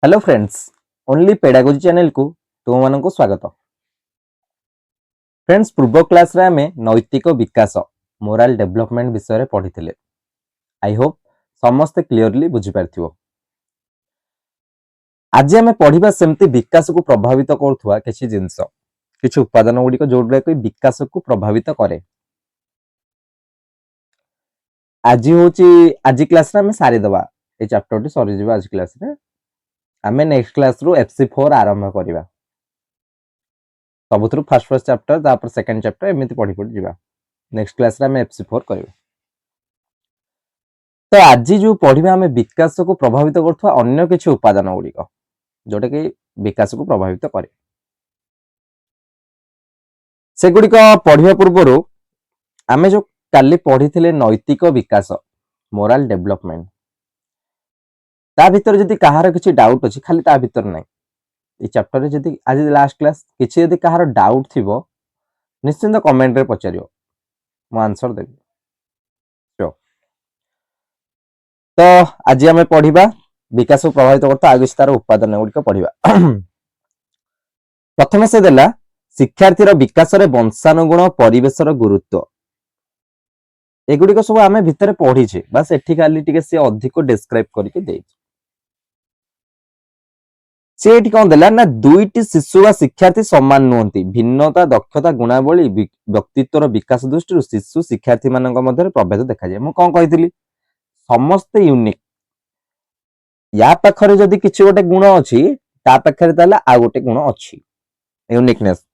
Hello friends, only pedagogy channel को तुम मानक स्वागत। फ्रेंड्स, पूर्व क्लास रे आमे नैतिक विकास मोराल डेवलपमेंट विषय रे पढ़ी थिले। आई होप समस्त क्लियरली बुझी पारथिबो। आज आमे पढ़िबा सेमती विकास को प्रभावित करथुवा किछि जिंस किछि उपादान गुडी को जोडले कोइ विकास को प्रभावित करे। आज होची आज क्लास रे आमे सारी दबा ए चैप्टर टी सरी जिबा। आज क्लास रे आमे नेक्स्ट क्लास रो FC4 आरंभ करिबा। सबुथरु फर्स्ट चैप्टर तापर सेकंड चैप्टर एमिति पढ़ी पढ़ी जिबा। नेक्स्ट क्लास रे आमे FC4 करिबा। तो आज जो पढ़िबा आमे विकास को प्रभावित करथुवा अन्य किछि उपादान गुडी को जोटा कि विकास को प्रभावित करे। से गुडी को पढ़िबा पूर्वरु आमे जो काली पढ़ी थिले नैतिक विकास मोराल डेवलपमेंट, ता भीतर जदि कहार किछि डाउट अछि खाली ता भीतर नै ए चैप्टर रे जदि आज लास्ट क्लास किछि जदि कहार डाउट थिबो निश्चित कमेंट रे पचारियो, मो आंसर देबी। तो आज आमे पढ़िबा विकास को प्रभावित करता आगे तार उपादान गुडी को पढ़िबा। प्रथमे से देला शिक्षार्थी विकास रे वंशानुगुण परिवेश गुरुत्व। एगुडी को सब आमे भितर पढ़ी छे, बस एठी खाली टिके से अधिक डिस्क्राइब करके देई से एठी कोन देला ना दुईटी शिशु वा शिक्षार्थी समान नुहंती। भिन्नता दक्षता गुणावली व्यक्तित्वर विकास दृष्टि शिशु शिक्षार्थी मानक मध्य प्रभेद देखा जाय। मु कोन कहितली समस्त यूनिक, या पाखरे जदि किछि गोटे गुण अछि ता पाखरे ताला आ गोटे गुण अछि यूनिकनेस।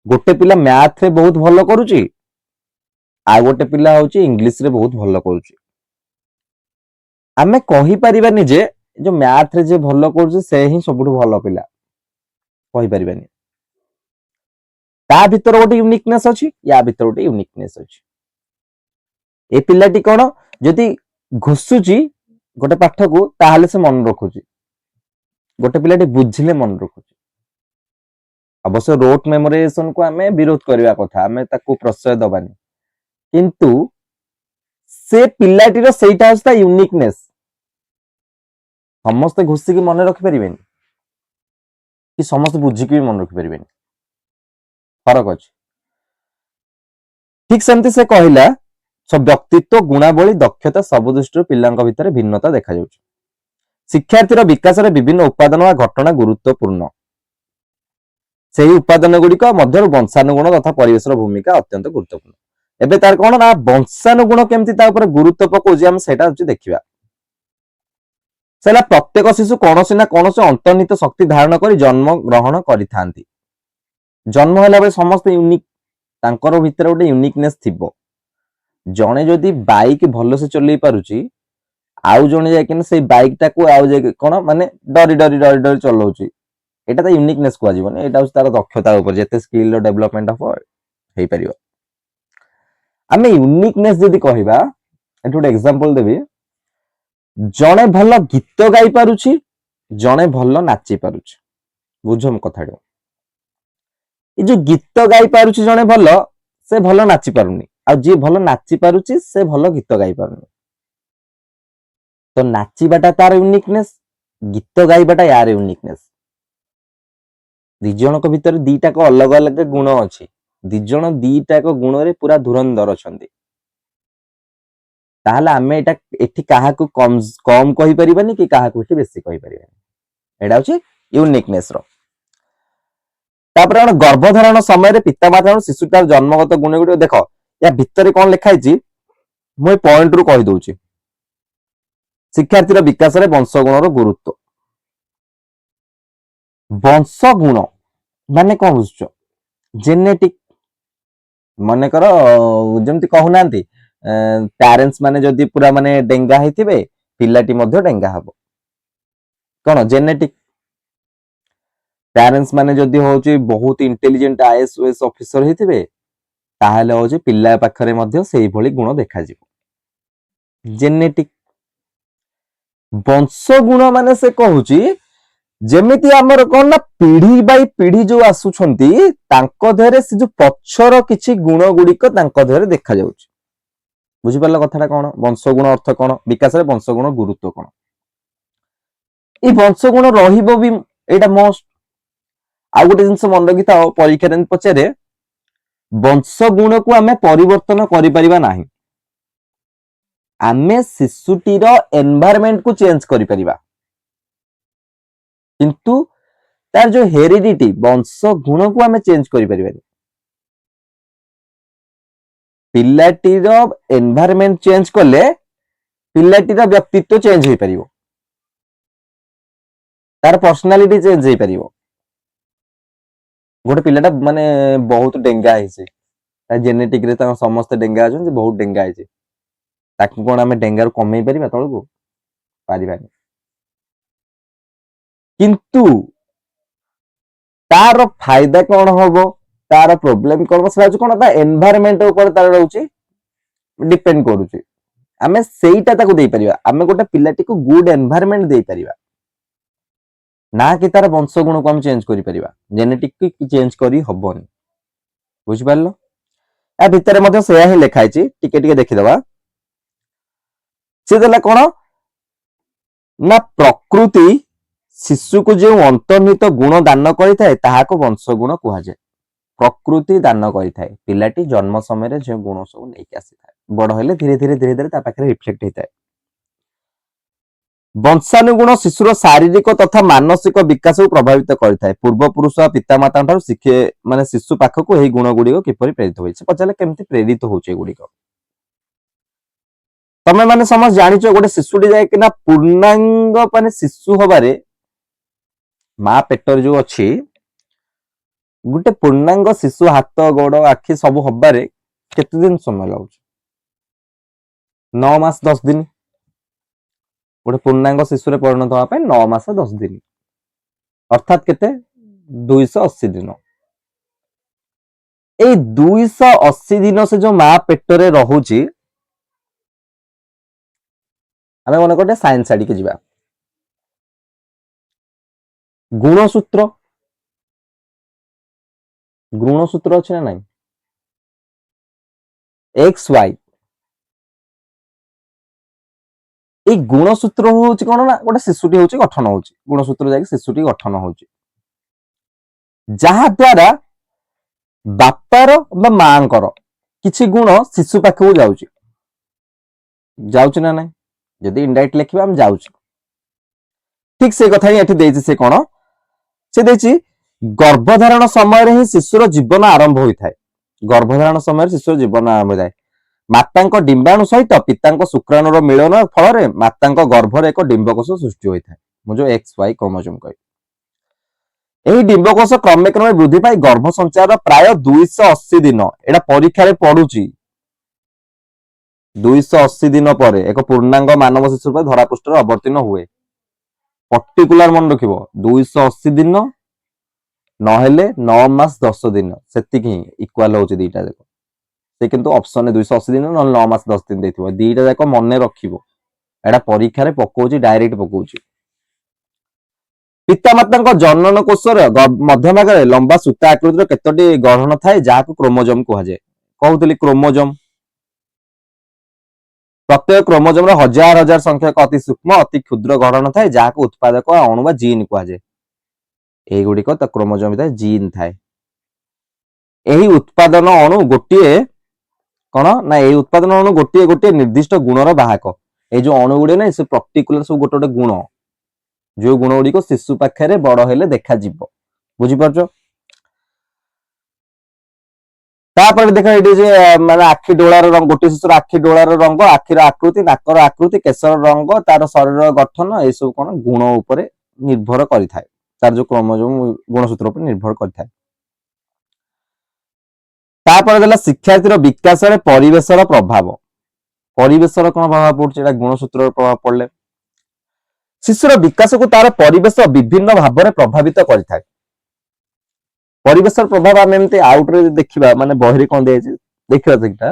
गोटे पिला मैथ रे बहुत भलो करूची, आ गोटे पिला होची इंग्लिश रे बहुत भलो करूची। आमे कहि परिबानी जे जो मैथ रे जे भलो करूची से ही सबुठु भलो पिला, कहि परिबानी। ता भीतर गोटे यूनिकनेस अछि, या भीतर गोटे यूनिकनेस अछि। ए पिलाटी कोन जदि घुसुची गोटे पाठ को ताहाले से मन रखुची, गोटे पिलाटी बुझिले मन रखुची। अवश्य रोट मेमोराइजेशन को आमे विरोध करबा कथा, आमे ताको प्रश्रय दबानी, किंतु से पिलाटी रो सेटा हस्ता यूनिकनेस। समस्त घुसी की मन रखि परिबेनी कि समस्त बुझी की मन रखि परिबेनी, फरक अछि। ठीक सेमती से कहिला सब व्यक्तित्व गुणावली दक्षता सब दृष्टि पिलांक भितर भिन्नता देखा जाउछि। शिक्षार्थी विकास रे विभिन्न उपादान वा घटना गुरुत्वपूर्ण। सेही उपादान गुडी को मध्य वंशानुगुण तथा परिवेश भूमिका अत्यंत गुरुत्वपूर्ण। एबे तार कोन ना वंशानुगुण केमती ता ऊपर गुरुत्व पकोछि हम सेटा होछि देखिबा। सेला प्रत्येक शिशु कोनोसी ना कोनोसी अंतर्निहित शक्ति धारण करी जन्म ग्रहण करिथांती। जन्म होला बे समस्त यूनिक, तांकर भितर गोटे यूनिकनेस थिबो। जणे जदि बाइक भलो से चलै पारुची, आउ जणे जायकिन से बाइक टाको आउ जे कोन माने डरी डरी डरी डरी चलाउची, एटा त यूनिकनेस को आजीवन। एटा होछि तार दक्षता ऊपर जेते स्किल रो डेवलपमेंट ऑफ हेई परियो। आमे यूनिकनेस जदि कहिबा एटा गोटे एग्जांपल देबी। जणे भलो गीत गाई पारुची, जणे भलो नाची पारुची। बुझम कथाडो, ए जो गीत गाई पारुची जणे भलो, से भलो नाची पारुनी, आ जे भलो नाची पारुची से भलो गीत गाई पारुनी। तो नाचीबाटा तार यूनिकनेस, गीत गाइबाटा यार यूनिकनेस। दिजणक भितर दीटा को अलग अलग गुण अछि। दिजण दीटा को गुण रे पूरा धुरंधर अछंती। ताहले आमे एटा एठी काहा को कम कहि परिबानी कि काहा को एठी बेसी कहि परिबानी। एटा होछि यूनिकनेस रो। तापर हम गर्भधारण समय रे पितामाता शिशुतार जन्मगत गुण गुडी देखो, या भितर कोन लिखा हिची मु ए पॉइंट रु कहि दोउची। शिक्षार्थी विकास रे वंशगुण रो गुरुत्व। वंशगुण माने कोन बुझछ? जेनेटिक। माने करो जेमति कहू नांती पेरेंट्स माने जदि पूरा माने डेंगा हेतिबे, पिलाटी मध्ये डेंगा हबो। कोन जेनेटिक। पेरेंट्स माने जदि होची बहुत इंटेलिजेंट IAS ऑफिसर हेतिबे, ताहाले होची पिल्ला पाखरे मध्ये सेही भली गुण देखा जिवो। जेनेटिक। वंशगुण माने से कहूची जेमिति हमर कोन ना पीढ़ी बाई पीढ़ी जो आसुछंती तांको धरे से जो पछर किछि गुण गुडिक तांको धरे देखा जाउची। बुझि परला कथाटा कोन? वंशगुण अर्थ कोन? विकास रे वंशगुण गुरुत्व कोन? ଏଇ ବଂଶ ଗୁଣ ରହିବ ବି, ଏଇଟା ମଷ୍ଟ। ଆଉ ଗୋଟେ ଜିନିଷ ମନେ ରଖିଥାଅ, ପରୀକ୍ଷାରେ ପଚାରେ ବଂଶ ଗୁଣକୁ ଆମେ ପରିବର୍ତ୍ତନ କରିପାରିବା ନାହିଁ, ଆମେ ଶିଶୁଟିର ଏନଭାୟରମେଣ୍ଟ କୁ ଚେଞ୍ଜ କରିପାରିବା, କିନ୍ତୁ ତାର ଯୋଉ ହେରିଡିଟି ବଂଶ ଗୁଣକୁ ଆମେ ଚେଞ୍ଜ କରିପାରିବାନି। ପିଲାଟିର ଏନଭାୟରମେଣ୍ଟ ଚେଞ୍ଜ କଲେ ପିଲାଟିର ବ୍ୟକ୍ତିତ୍ୱ ଚେଞ୍ଜ ହେଇପାରିବ, ତାର ପର୍ସନାଲିଟି ଚେଞ୍ଜ ହେଇପାରିବ। ଗୋଟେ ପିଲାଟା ମାନେ ବହୁତ ଡେଙ୍ଗା ହେଇଛି, ତା ଜେନେଟିକ ରେ ତାଙ୍କ ସମସ୍ତେ ଡେଙ୍ଗା ଅଛନ୍ତି, ବହୁତ ଡେଙ୍ଗା ହେଇଛି, ତାକୁ କଣ ଆମେ ଡେଙ୍ଗାରୁ କମେଇ ପାରିବା ତଳକୁ? ପାରିବାନି। କିନ୍ତୁ ତାର ଫାଇଦା କଣ ହବ, ତାର ପ୍ରୋବ୍ଲେମ କଣ ହବ, ସେଟା ହଉଛି କଣ, ତା ଏନଭାୟରମେଣ୍ଟ ଉପରେ ତାର ରହୁଛି, ଡିପେଣ୍ଡ କରୁଛି। ଆମେ ସେଇଟା ତାକୁ ଦେଇପାରିବା, ଆମେ ଗୋଟେ ପିଲାଟିକୁ ଗୁଡ ଏନଭାୟରମେଣ୍ଟ ଦେଇପାରିବା, ନା କି ତାର ବଂଶ ଗୁଣକୁ ଆମେ ଚେଞ୍ଜ କରିପାରିବା, ଜେନେଟିକ କି ଚେଞ୍ଜ କରି ହବନି। ବୁଝିପାରିଲ? ୟା ଭିତରେ ମଧ୍ୟ ସେୟା ହିଁ ଲେଖା ହେଇଛି, ଟିକେ ଟିକେ ଦେଖିଦବା। ସେ ଦେଲା କଣ ନା, ପ୍ରକୃତି ଶିଶୁକୁ ଯେଉଁ ଅନ୍ତର୍ନିହିତ ଗୁଣ ଦାନ କରିଥାଏ ତାହାକୁ ବଂଶ ଗୁଣ କୁହାଯାଏ। ପ୍ରକୃତି ଦାନ କରିଥାଏ, ପିଲାଟି ଜନ୍ମ ସମୟରେ ଯେଉଁ ଗୁଣ ସବୁ ନେଇକି ଆସିଥାଏ, ବଡ ହେଲେ ଧୀରେ ଧୀରେ ତା ପାଖରେ ରିଫ୍ଲେକ୍ଟ ହେଇଥାଏ। ବଂଶାନୁଗୁଣ ଶିଶୁର ଶାରୀରିକ ତଥା ମାନସିକ ବିକାଶକୁ ପ୍ରଭାବିତ କରିଥାଏ। ପୂର୍ବପୁରୁଷ ପିତାମାତାଙ୍କ ଠାରୁ ଶିଖେ, ମାନେ ଶିଶୁ ପାଖକୁ ଏହି ଗୁଣ ଗୁଡିକ କିପରି ପ୍ରେରିତ ହୋଇଛି। ପଚାରିଲେ କେମିତି ପ୍ରେରିତ ହଉଛି ଏଗୁଡିକ। ତମେ ମାନେ ସମସ୍ତେ ଜାଣିଛ, ଗୋଟେ ଶିଶୁଟି ଯାଇକିନା ପୂର୍ଣ୍ଣାଙ୍ଗ ମାନେ ଶିଶୁ ହବାରେ, ମା ପେଟରେ ଯୋଉ ଅଛି ଗୋଟେ ପୂର୍ଣ୍ଣାଙ୍ଗ ଶିଶୁ ହାତ ଗୋଡ ଆଖି ସବୁ ହବାରେ କେତେ ଦିନ ସମୟ ଲାଗୁଛି? 9 ମାସ 10 ଦିନ। ଗୋଟେ ପୂର୍ଣ୍ଣାଙ୍ଗ ଶିଶୁରେ ପରିଣତ ହେବା ପାଇଁ 9 ମାସ 10 ଦିନ, ଅର୍ଥାତ୍ କେତେ? 280 ଦିନ। ଏଇ 280 ଦିନ ସେ ଯୋଉ ମା ପେଟରେ ରହୁଛି, ଆମେ ମନେ ଗୋଟେ ସାଇନ୍ସ ଆଡିକି ଯିବା। ଗୁଣସୂତ୍ର, ଗୁଣସୂତ୍ର ଅଛି ନା ନାଇଁ? ଏକ୍ସ ୱାଇ, ଏଇ ଗୁଣସୂତ୍ର ହଉଛି କଣ ନା, ଗୋଟେ ଶିଶୁଟି ହଉଛି ଗଠନ ହଉଛି, ଗୁଣସୂତ୍ର ଯାଇକି ଶିଶୁଟି ଗଠନ ହଉଛି, ଯାହା ଦ୍ଵାରା ବାପାର ବା ମାଙ୍କର କିଛି ଗୁଣ ଶିଶୁ ପାଖକୁ ଯାଉଛି, ଯାଉଛି ନା ନାଇଁ? ଯଦି ଇନଡାଇରେକ୍ଟ ଲେଖିବା ଆମେ ଯାଉଛି। ଠିକ ସେ କଥା ହିଁ ଏଠି ଦେଇଛି। ସେ କଣ ସେ ଦେଇଛି, ଗର୍ଭଧାରଣ ସମୟରେ ହିଁ ଶିଶୁର ଜୀବନ ଆରମ୍ଭ ହୋଇଥାଏ। ଗର୍ଭଧାରଣ ସମୟରେ ଶିଶୁର ଜୀବନ ଆରମ୍ଭ ହୋଇଥାଏ। ମାତାଙ୍କ ଡିମ୍ବାଣୁ ସହିତ ପିତାଙ୍କ ଶୁକ୍ରାଣୁର ମିଳନ ଫଳରେ ମାତାଙ୍କ ଗର୍ଭରେ ଏକ ଡିମ୍ବକୋଷ ସୃଷ୍ଟି ହୋଇଥାଏ, ମୁଁ ଯୋଉ ଏକ୍ସ ୱାଇ କ୍ରୋମୋଜୋମ କହିବି। ଏହି ଡିମ୍ବକୋଷ କ୍ରମେ କ୍ରମେ ବୃଦ୍ଧି ପାଇ ଗର୍ଭ ସଞ୍ଚାର ପ୍ରାୟ 280 ଦିନ, ଏଇଟା ପରୀକ୍ଷାରେ ପଡୁଛି, 280 ଦିନ ପରେ ଏକ ପୂର୍ଣ୍ଣାଙ୍ଗ ମାନବ ଶିଶୁ ରୂପେ ଧରାପୃଷ୍ଠରେ ଅବତୀର୍ଣ୍ଣ ହୁଏ। ପର୍ଟିକୁଲାର ମନେ ରଖିବ, 280 ଦିନ ନହେଲେ 9 ମାସ 10 ଦିନ, ସେତିକି ହିଁ ଇକ୍ୱାଲ ହଉଛି ଦିଟା ଯାକ। ସେ କିନ୍ତୁ ଅପସନରେ 280 ଦିନ ନହେଲେ 9 ମାସ 10 ଦିନ ଦେଇଥିବ, ଦିଟା ଯାକ ମନେ ରଖିବ, ଏଟା ପରୀକ୍ଷାରେ ପକଉଛି, ଡାଇରେକ୍ଟ ପକଉଛି। ପିତାମାତାଙ୍କ ଜନନ କୋଷର ମଧ୍ୟଭାଗରେ ଲମ୍ବା ସୂତା ଆକୃତିର କେତୋଟି ଗଠନ ଥାଏ, ଯାହାକୁ କ୍ରୋମୋଜୋମ କୁହାଯାଏ। କହୁଥିଲି କ୍ରୋମୋଜୋମ, ପ୍ରତ୍ୟେକ କ୍ରୋମୋଜୋମର ହଜାର ହଜାର ସଂଖ୍ୟକ ଅତି ସୂକ୍ଷ୍ମ ଅତି କ୍ଷୁଦ୍ର ଗଠନ ଥାଏ, ଯାହାକୁ ଉତ୍ପାଦକ ଅଣୁ ବା ଜିନ୍ କୁହାଯାଏ। এইগুড়িক ତା କ୍ରୋମୋଜୋମ ଭିତରେ ଜିନ୍ ଥାଏ। ଏହି ଉତ୍ପାଦନ ଅଣୁ ଗୋଟିଏ କଣ ନା, ଏଇ ଉତ୍ପାଦନ ଅଣୁ ଗୋଟିଏ ଗୋଟିଏ ନିର୍ଦ୍ଦିଷ୍ଟ ଗୁଣର ବାହକ। ଏଇ ଯୋଉ ଅଣୁ ଗୁଡିକ ନାହିଁ, ସେ ପର୍ଟିକୁଲାର ସବୁ ଗୋଟେ ଗୋଟେ ଗୁଣ, ଯୋଉ ଗୁଣ ଗୁଡିକ ଶିଶୁ ପାଖରେ ବଡ ହେଲେ ଦେଖାଯିବ। ବୁଝିପାରୁଛ? ତାପରେ ଦେଖ ଏଇଠି ଯେ ମାନେ ଆଖି ଡୋଳାର ରଙ୍ଗ, ଗୋଟିଏ ଶିଶୁର ଆଖି ଡୋଳାର ରଙ୍ଗ, ଆଖିର ଆକୃତି, ନାକର ଆକୃତି, କେଶର ରଙ୍ଗ, ତାର ଶରୀର ଗଠନ, ଏସବୁ କଣ ଗୁଣ ଉପରେ ନିର୍ଭର କରିଥାଏ, ତାର ଯୋଉ କ୍ରୋମୋଜୋମ ଗୁଣସୂତ୍ର ଉପରେ ନିର୍ଭର କରିଥାଏ। ତାପରେ ଦେଲା ଶିକ୍ଷାର୍ଥୀର ବିକାଶରେ ପରିବେଶର ପ୍ରଭାବ। ପରିବେଶର କଣ ପ୍ରଭାବ ପଡୁଛି? ଏଟା ଗୁଣସୂତ୍ରର ପ୍ରଭାବ ପଡିଲେ ଶିଶୁର ବିକାଶକୁ ତାର ପରିବେଶ ବିଭିନ୍ନ ଭାବରେ ପ୍ରଭାବିତ କରିଥାଏ। ପରିବେଶର ପ୍ରଭାବ ଆମେ ଏମିତି ଆଉଟରେ ଦେଖିବା, ମାନେ ବହିରେ କଣ ଦିଆଯାଇଛି ଦେଖିବା ସେଇଟା।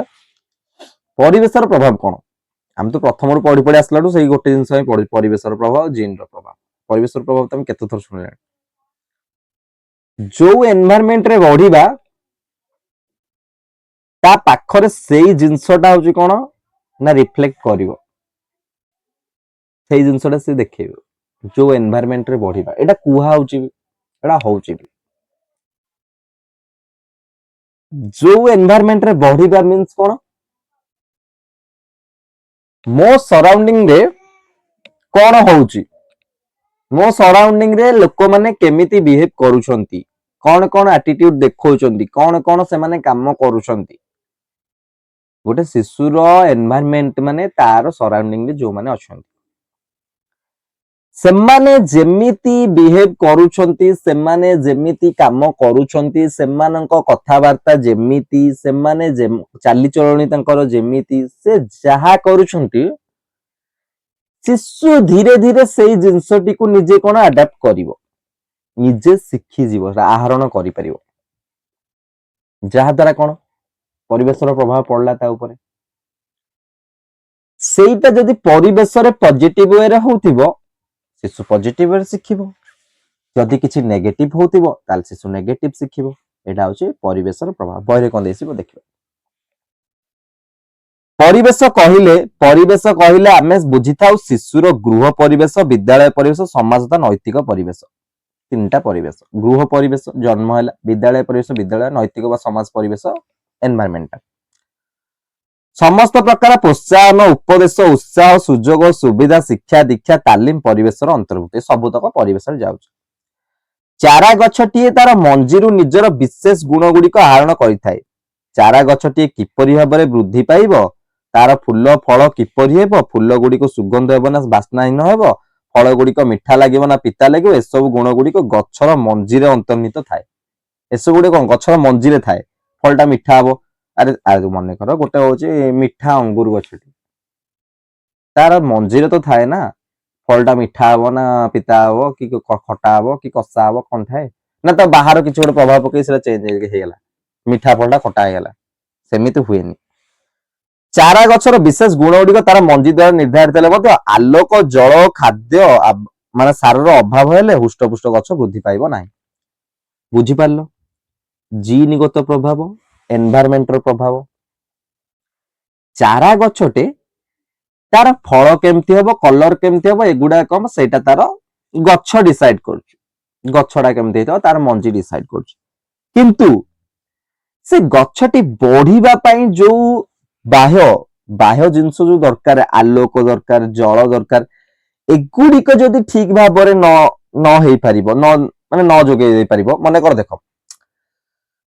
ପରିବେଶର ପ୍ରଭାବ କଣ? ଆମେ ତ ପ୍ରଥମରୁ ପଢି ପଢି ଆସିଲାଠୁ ସେଇ ଗୋଟେ ଜିନିଷ ହିଁ ପଢୁଛୁ, ପରିବେଶର ପ୍ରଭାବ, ଜିନର ପ୍ରଭାବ। ପରିବେଶର ପ୍ରଭାବ ତମେ କେତେ ଥର ଶୁଣିଲାଣି? ଯୋଉ ଏନଭାୟରମେଣ୍ଟରେ ବଢିବା, ତା ପାଖରେ ସେଇ ଜିନିଷଟା ହଉଛି କଣ ନା ରିଫ୍ଲେକ୍ଟ କରିବ, ସେଇ ଜିନିଷଟା ସେ ଦେଖେଇବ। जो एनवायरमेंट रे बढ़िबा एटा कुहा होउची एटा होउची जो एनवायरमेंट रे बढ़िबा मींस कोन मो सराउंडिंग रे कोन होउची मो सराउंडिंग रे लोक माने केमिति बिहेव करूछंती कौन कौन एटीट्यूड देखौछंती कौन से माने काम करूछंती गोटे शिशुर एनवायरमेंट माने तार सराउंडिंग रे जो माने अछंती सेमाने जेमिति बिहेव करूछंती सेमाने जेमिति काम करूछंती सेमानंको कथावार्ता जेमिति सेमाने चाली चलणी तांकर जेमिति से जहा करूछंती शिशु धीरे धीरे सेई जिंसटी को निजे कोन अडॉप्ट करिवो निजे शिखि जीवो आहरण करि परिवो जहा द्वारा कोन परिवेशर प्रभाव पड़ला ता ऊपर सेईटा जदि परिवेशरे पॉजिटिव वे रे होउथिबो शिशु पॉजिटिव वे शिखिबो जदि किछि नेगेटिव होउथिबो ताल शिशु नेगेटिव शिखिबो एटा होची परिवेशर प्रभाव बहिरे कोन देसिबो देखिबो परिवेश कहिले आमे बुझिथाउ शिशुर गृह परिवेश विद्यालय परिवेश समाज तथा नैतिक परिवेश तीनटा परिवेश गृह परिवेश जन्म हैला विद्यालय परिवेश विद्यालय नैतिक व समाज परिवेश एनवायरमेंट समस्त प्रकार प्रोत्साहन उपदेश उत्साह सुजोग सुविधा शिक्षा दीक्षा तालीम परिवेशर अंतर्भुक्त सबुतक परिवेश जाउछ चारा गछटिए तार मंजीरु निजर विशेष गुण गुड़िक आहरण करिथाय चारा गछटिए किपरि भाबरे वृद्धि पाइबो तार फूल फल किपरि हेबो फूल गुड़िक सुगंध हेबो ना बास्नाहीन हेबो फल गुड़िक मिठा लागिबो ना पिता लागिबो एसबु गुण गुड़िक गछर मंजीरे अंतर्निहित थाए एसबु गुड़े कोन गछर मंजीरे थाए फलटा मिठा हेबो अरे मन कर गोटे होची मिठा अंगूर गछटी तार मंजीरे तो थाए ना फलटा मिठा हेबो ना पिता हेबो कि खटा हेबो कि कसा हेबो कोन थाए ना तो बाहर किछि गोटे प्रभाव पकई सेला चेंज हे गेला मिठा फलटा खटा हे गेला सेमिति हुएनी चारा गछर विशेष गुण गुड़िक तार मंजी द्वारा निर्धारित हेले आलोक जल खाद्य माने सारर अभाव हेले हुष्टपुष्ट गछ वृद्धि पाइबो नाही बुझी पारलो जीनगत प्रभाव एनवायरमेंट प्रभाव चारा गछटे तार फल केमती हेबो कलर केमती हेबो एगुडा कम सेटा तार गछ डिसाइड करूछ गछडा केमती हेतो तार मंजी डिसाइड करूछ किंतु से गछटी बढ़िबा पई जो बाह्य बाह्य जिंस जो दरकार आलोक दरकार जल दरकार एगुड़िक जदि ठीक भाव न हेई परिबो न माने न जोगे देई परिबो मने कर देखो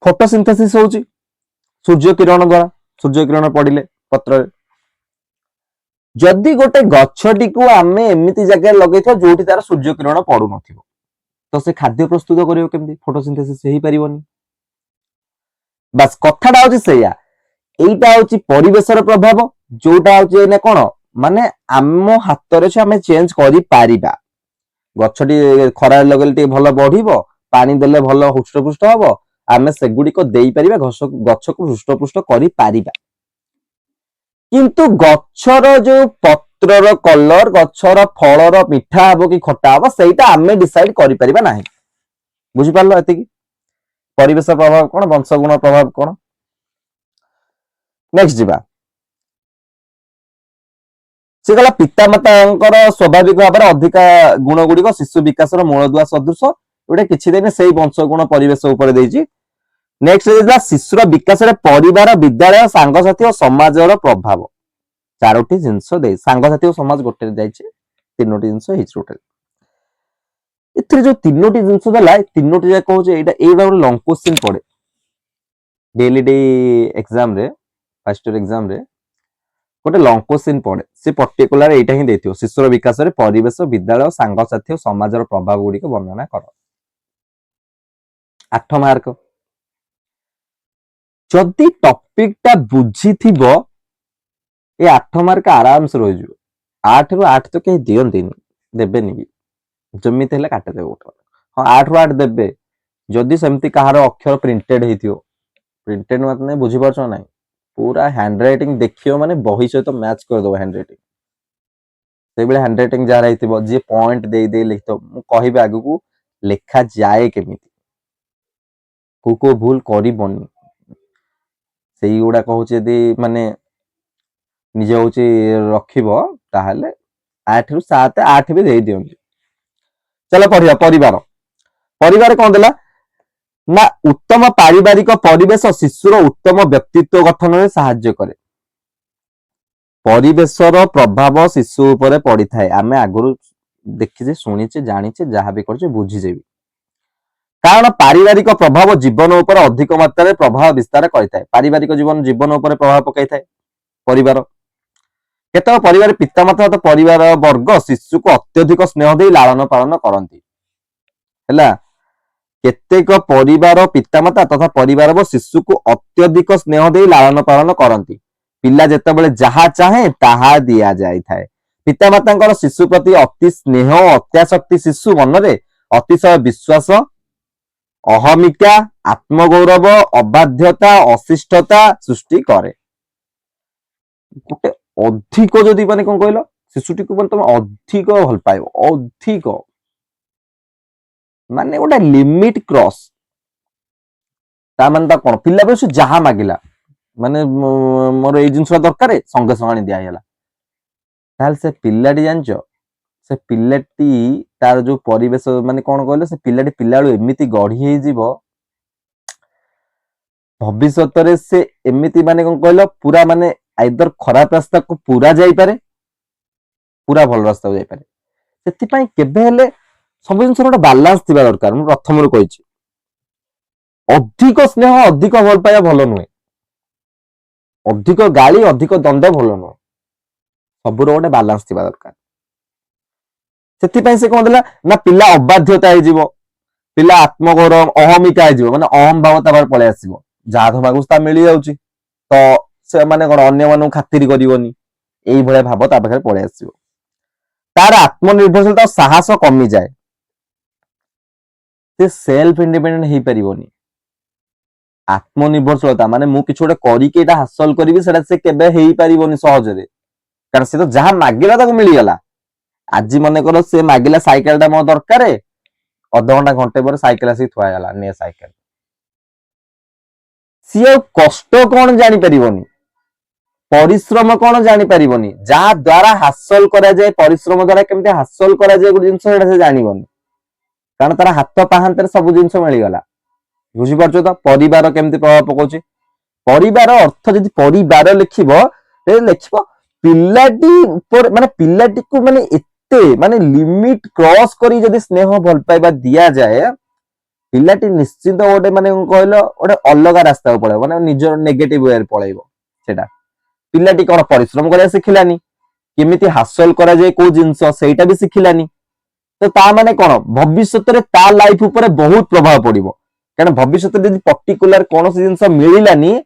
फोटोसिंथेसिस होउची सूर्य किरण द्वारा सूर्य किरण पड़िले पत्र जदि गोटे गछटी को आमे एमिति जगह लगेथो जोटी तार सूर्य किरण पडु नथिबो तो से खाद्य प्रस्तुत करियो केमति फोटोसिंथेसिस हेई परिबोनी बस कथाटा होची सेया एइटा होची परिवेशर प्रभाव जोटा होची एने कोन माने आम हातरे छ आमे चेंज करि पारिबा गछटी खरा लगले टे भलो बढ़िबो पानी देले भलो हुष्टपुष्ट हबो आमे सेगुडी को देई परिबा गछ को हुष्टपुष्ट करि पारिबा किंतु गछर जो पत्रर कलर गछर फलर मिठा हबो कि खटा हबो सेइटा आमे डिसाइड करि परिबा नाही बुझि पारलो एति की परिवेश प्रभाव कोन वंशगुण प्रभाव कोन नेक्स्ट जीवा से गला पितामातांकर स्वाभाविक भाव में अधिका गुण गुड़िक शिशु विकास मूलदुआ सदृश गोटे किछि दिन से वंशगुण परिवेश उपर देइछि नेक्स्ट शिशुर विकास परिवार विद्यालय सांगसाथी और समाजर प्रभाव चारोटी जिनस दे सांगसाथी और समाज गोटे जाइछि तीनोटी जिनस हिच टोटल इथरे जो तीनोटी जिनस देला तीनोटी जा कहू जे एटा लॉन्ग क्वेश्चन पड़े डेली डे एग्जाम रे फर्स्ट ईयर एग्जाम रे गोटे लॉन्ग क्वेश्चन पड़े से पर्टिकुलर एटा ही देथियो शिशुर विकास रे परिवेश विद्यालय सांगसाथी और समाजर प्रभाव गुडी को वर्णना कर 8 मार्क जदि टॉपिक टा बुझी थिबो ए 8 मार्क आराम से रह जिवो 8 रु 8 तो कहीं दियंतिनी देबेनी भी जमिते हेले काटे देबो हां 8 रु 8 देबे जदि सेमति कहार अक्षर प्रिंटेड हेतियो प्रिंटेड मतलब बुझी परछो नाही पूरा हैंड राइटिंग देखियो माने बही सहित तो मैच कर दो हैंड राइटिंग से बेले हैंड राइटिंग जा रहिथिबो जे पॉइंट दे दे लिखतो मु कहिबे आगु को लेखा जाए केमिति को भूल करिबोनी सेई गुडा कहूची यदि माने निजे होची रखिबो ताहले 8 रु 7 8 भी दे दियंती चलो पढ़िया परिवार परिवार कौन देला ना उत्तम पारिवारिक परिवेश शिशुर उत्तम व्यक्तित्व गठन में साहाय्य करे परिवेशर प्रभाव शिशु उपरे पड़ी थाए आमे आगुरु देखिचे शुणीचे जानीचे जहाँ भी करछे बुझीजे भी कारण पारिवारिक प्रभाव जीवन उपर अधिक मात्रा प्रभाव विस्तार करिथाए पारिवारिक जीवन जीवन उपर प्रभाव पकाई थाए परिवार केतक परिवार पितामाता तो परिवार वर्ग शिशु को अत्यधिक स्नेह दे लालन पालन करती है केतेक परिवार पितामाता तथा परिवार व शिशु को अत्यधिक स्नेह दे लालन पालन करती पिला जेतेबेले जहा चाहे ताहा दिया जाय थाए पितामाता शिशु प्रति अति स्नेह अत्याशक्ति शिशु मन में अतिशय विश्वास अहमिका आत्मगौरव अबाध्यता अशिष्टता सृष्टि करे गोटे अधिक जदि माने कौन कहल शिशुटी को तुम अधिक भल पाइब अधिक माने गोटे लिमिट क्रॉस ता माने कौन पिला बस जहा मागिला माने मोर ए जिनस दरकार संगे संगे दिया हैला ताल से पिलाटी जानछ से पिलाटी तार जो परिवेश माने कौन कहल से पिलाटी पिलाळु एमिति गढ़ी हे जीवो भविष्यत रे से एमिति माने कौन कहल पूरा माने आइदर खराब रास्ता को पूरा जाई पारे पूरा भल रास्ता को जाई पारे सेति पई केबे हेले सब जिनस गोटे बैलेंस थिबा दरकार मु प्रथम रो कहिछि अधिक स्नेह अधिक भल पाया भल नुहे अधिक गाली अधिक दंड भल नुहे सबुर गोटे बैलेंस थिबा दरकार सेति पई से कोन देला ना पिला अबाध्यता हे जीवो पिला आत्मगौरव अहमिका हे जीवो माने अहम भावता बार पळे आसीबो जा धमागुस्ता मिली जाउची तो से माने कोन अन्य मानु खातिर करिवोनी एई भले भाव ता पाखरे पळे आसीबो तार आत्मनिर्भरशीलता साहस कमी जाए से सेल्फ इंडिपेंडेंट हे परिवोनी आत्मनिर्भरशीलता माने मु किछ गोटे करी के एटा हासिल करबी सेटा से केबे हेई परिवोनी सहज रे कारण से तो जहां मागिला ताको मिली गला आज मन कर से मागिला साइकेलटा मो दरकार अध घंटा घंटे पर साइकेल आसी थुआ गला ने साइकेल सी कष्ट कौन जानी परिवनी परिश्रम कौन जानी परिवनी जहा द्वारा हासिल करा जाए परिश्रम द्वारा केमते हासिल करा जाए गुड जिंस एटा से जानिबनी कारण तार हाथ पाहांतर सब जिंस मिली गला बुझी परछो तो परिवार केमते प्रभाव पकोछि परिवार अर्थ जदि परिवार लिखिबो ते लिखिबो पिलाटी ऊपर माने पिलाटी को माने एते माने लिमिट क्रॉस करी जदि स्नेह भल पाइबा दिया जाए पिलाटी निश्चित गोटे माने कहलो गोटे अलग रास्ता पळेबो माने निजर नेगेटिव वे पळेबो सेटा पिलाटी कोन परिश्रम करिया सिखिलानी केमिति हासिल करा जाए को जिंस सेटा भी सिखिलानी तो ता माने कोन भविष्यत रे ता लाइफ ऊपर बहुत प्रभाव पड़िबो कारण भविष्यत रे यदि पर्टिकुलर कोन से जिंस मिलिलानी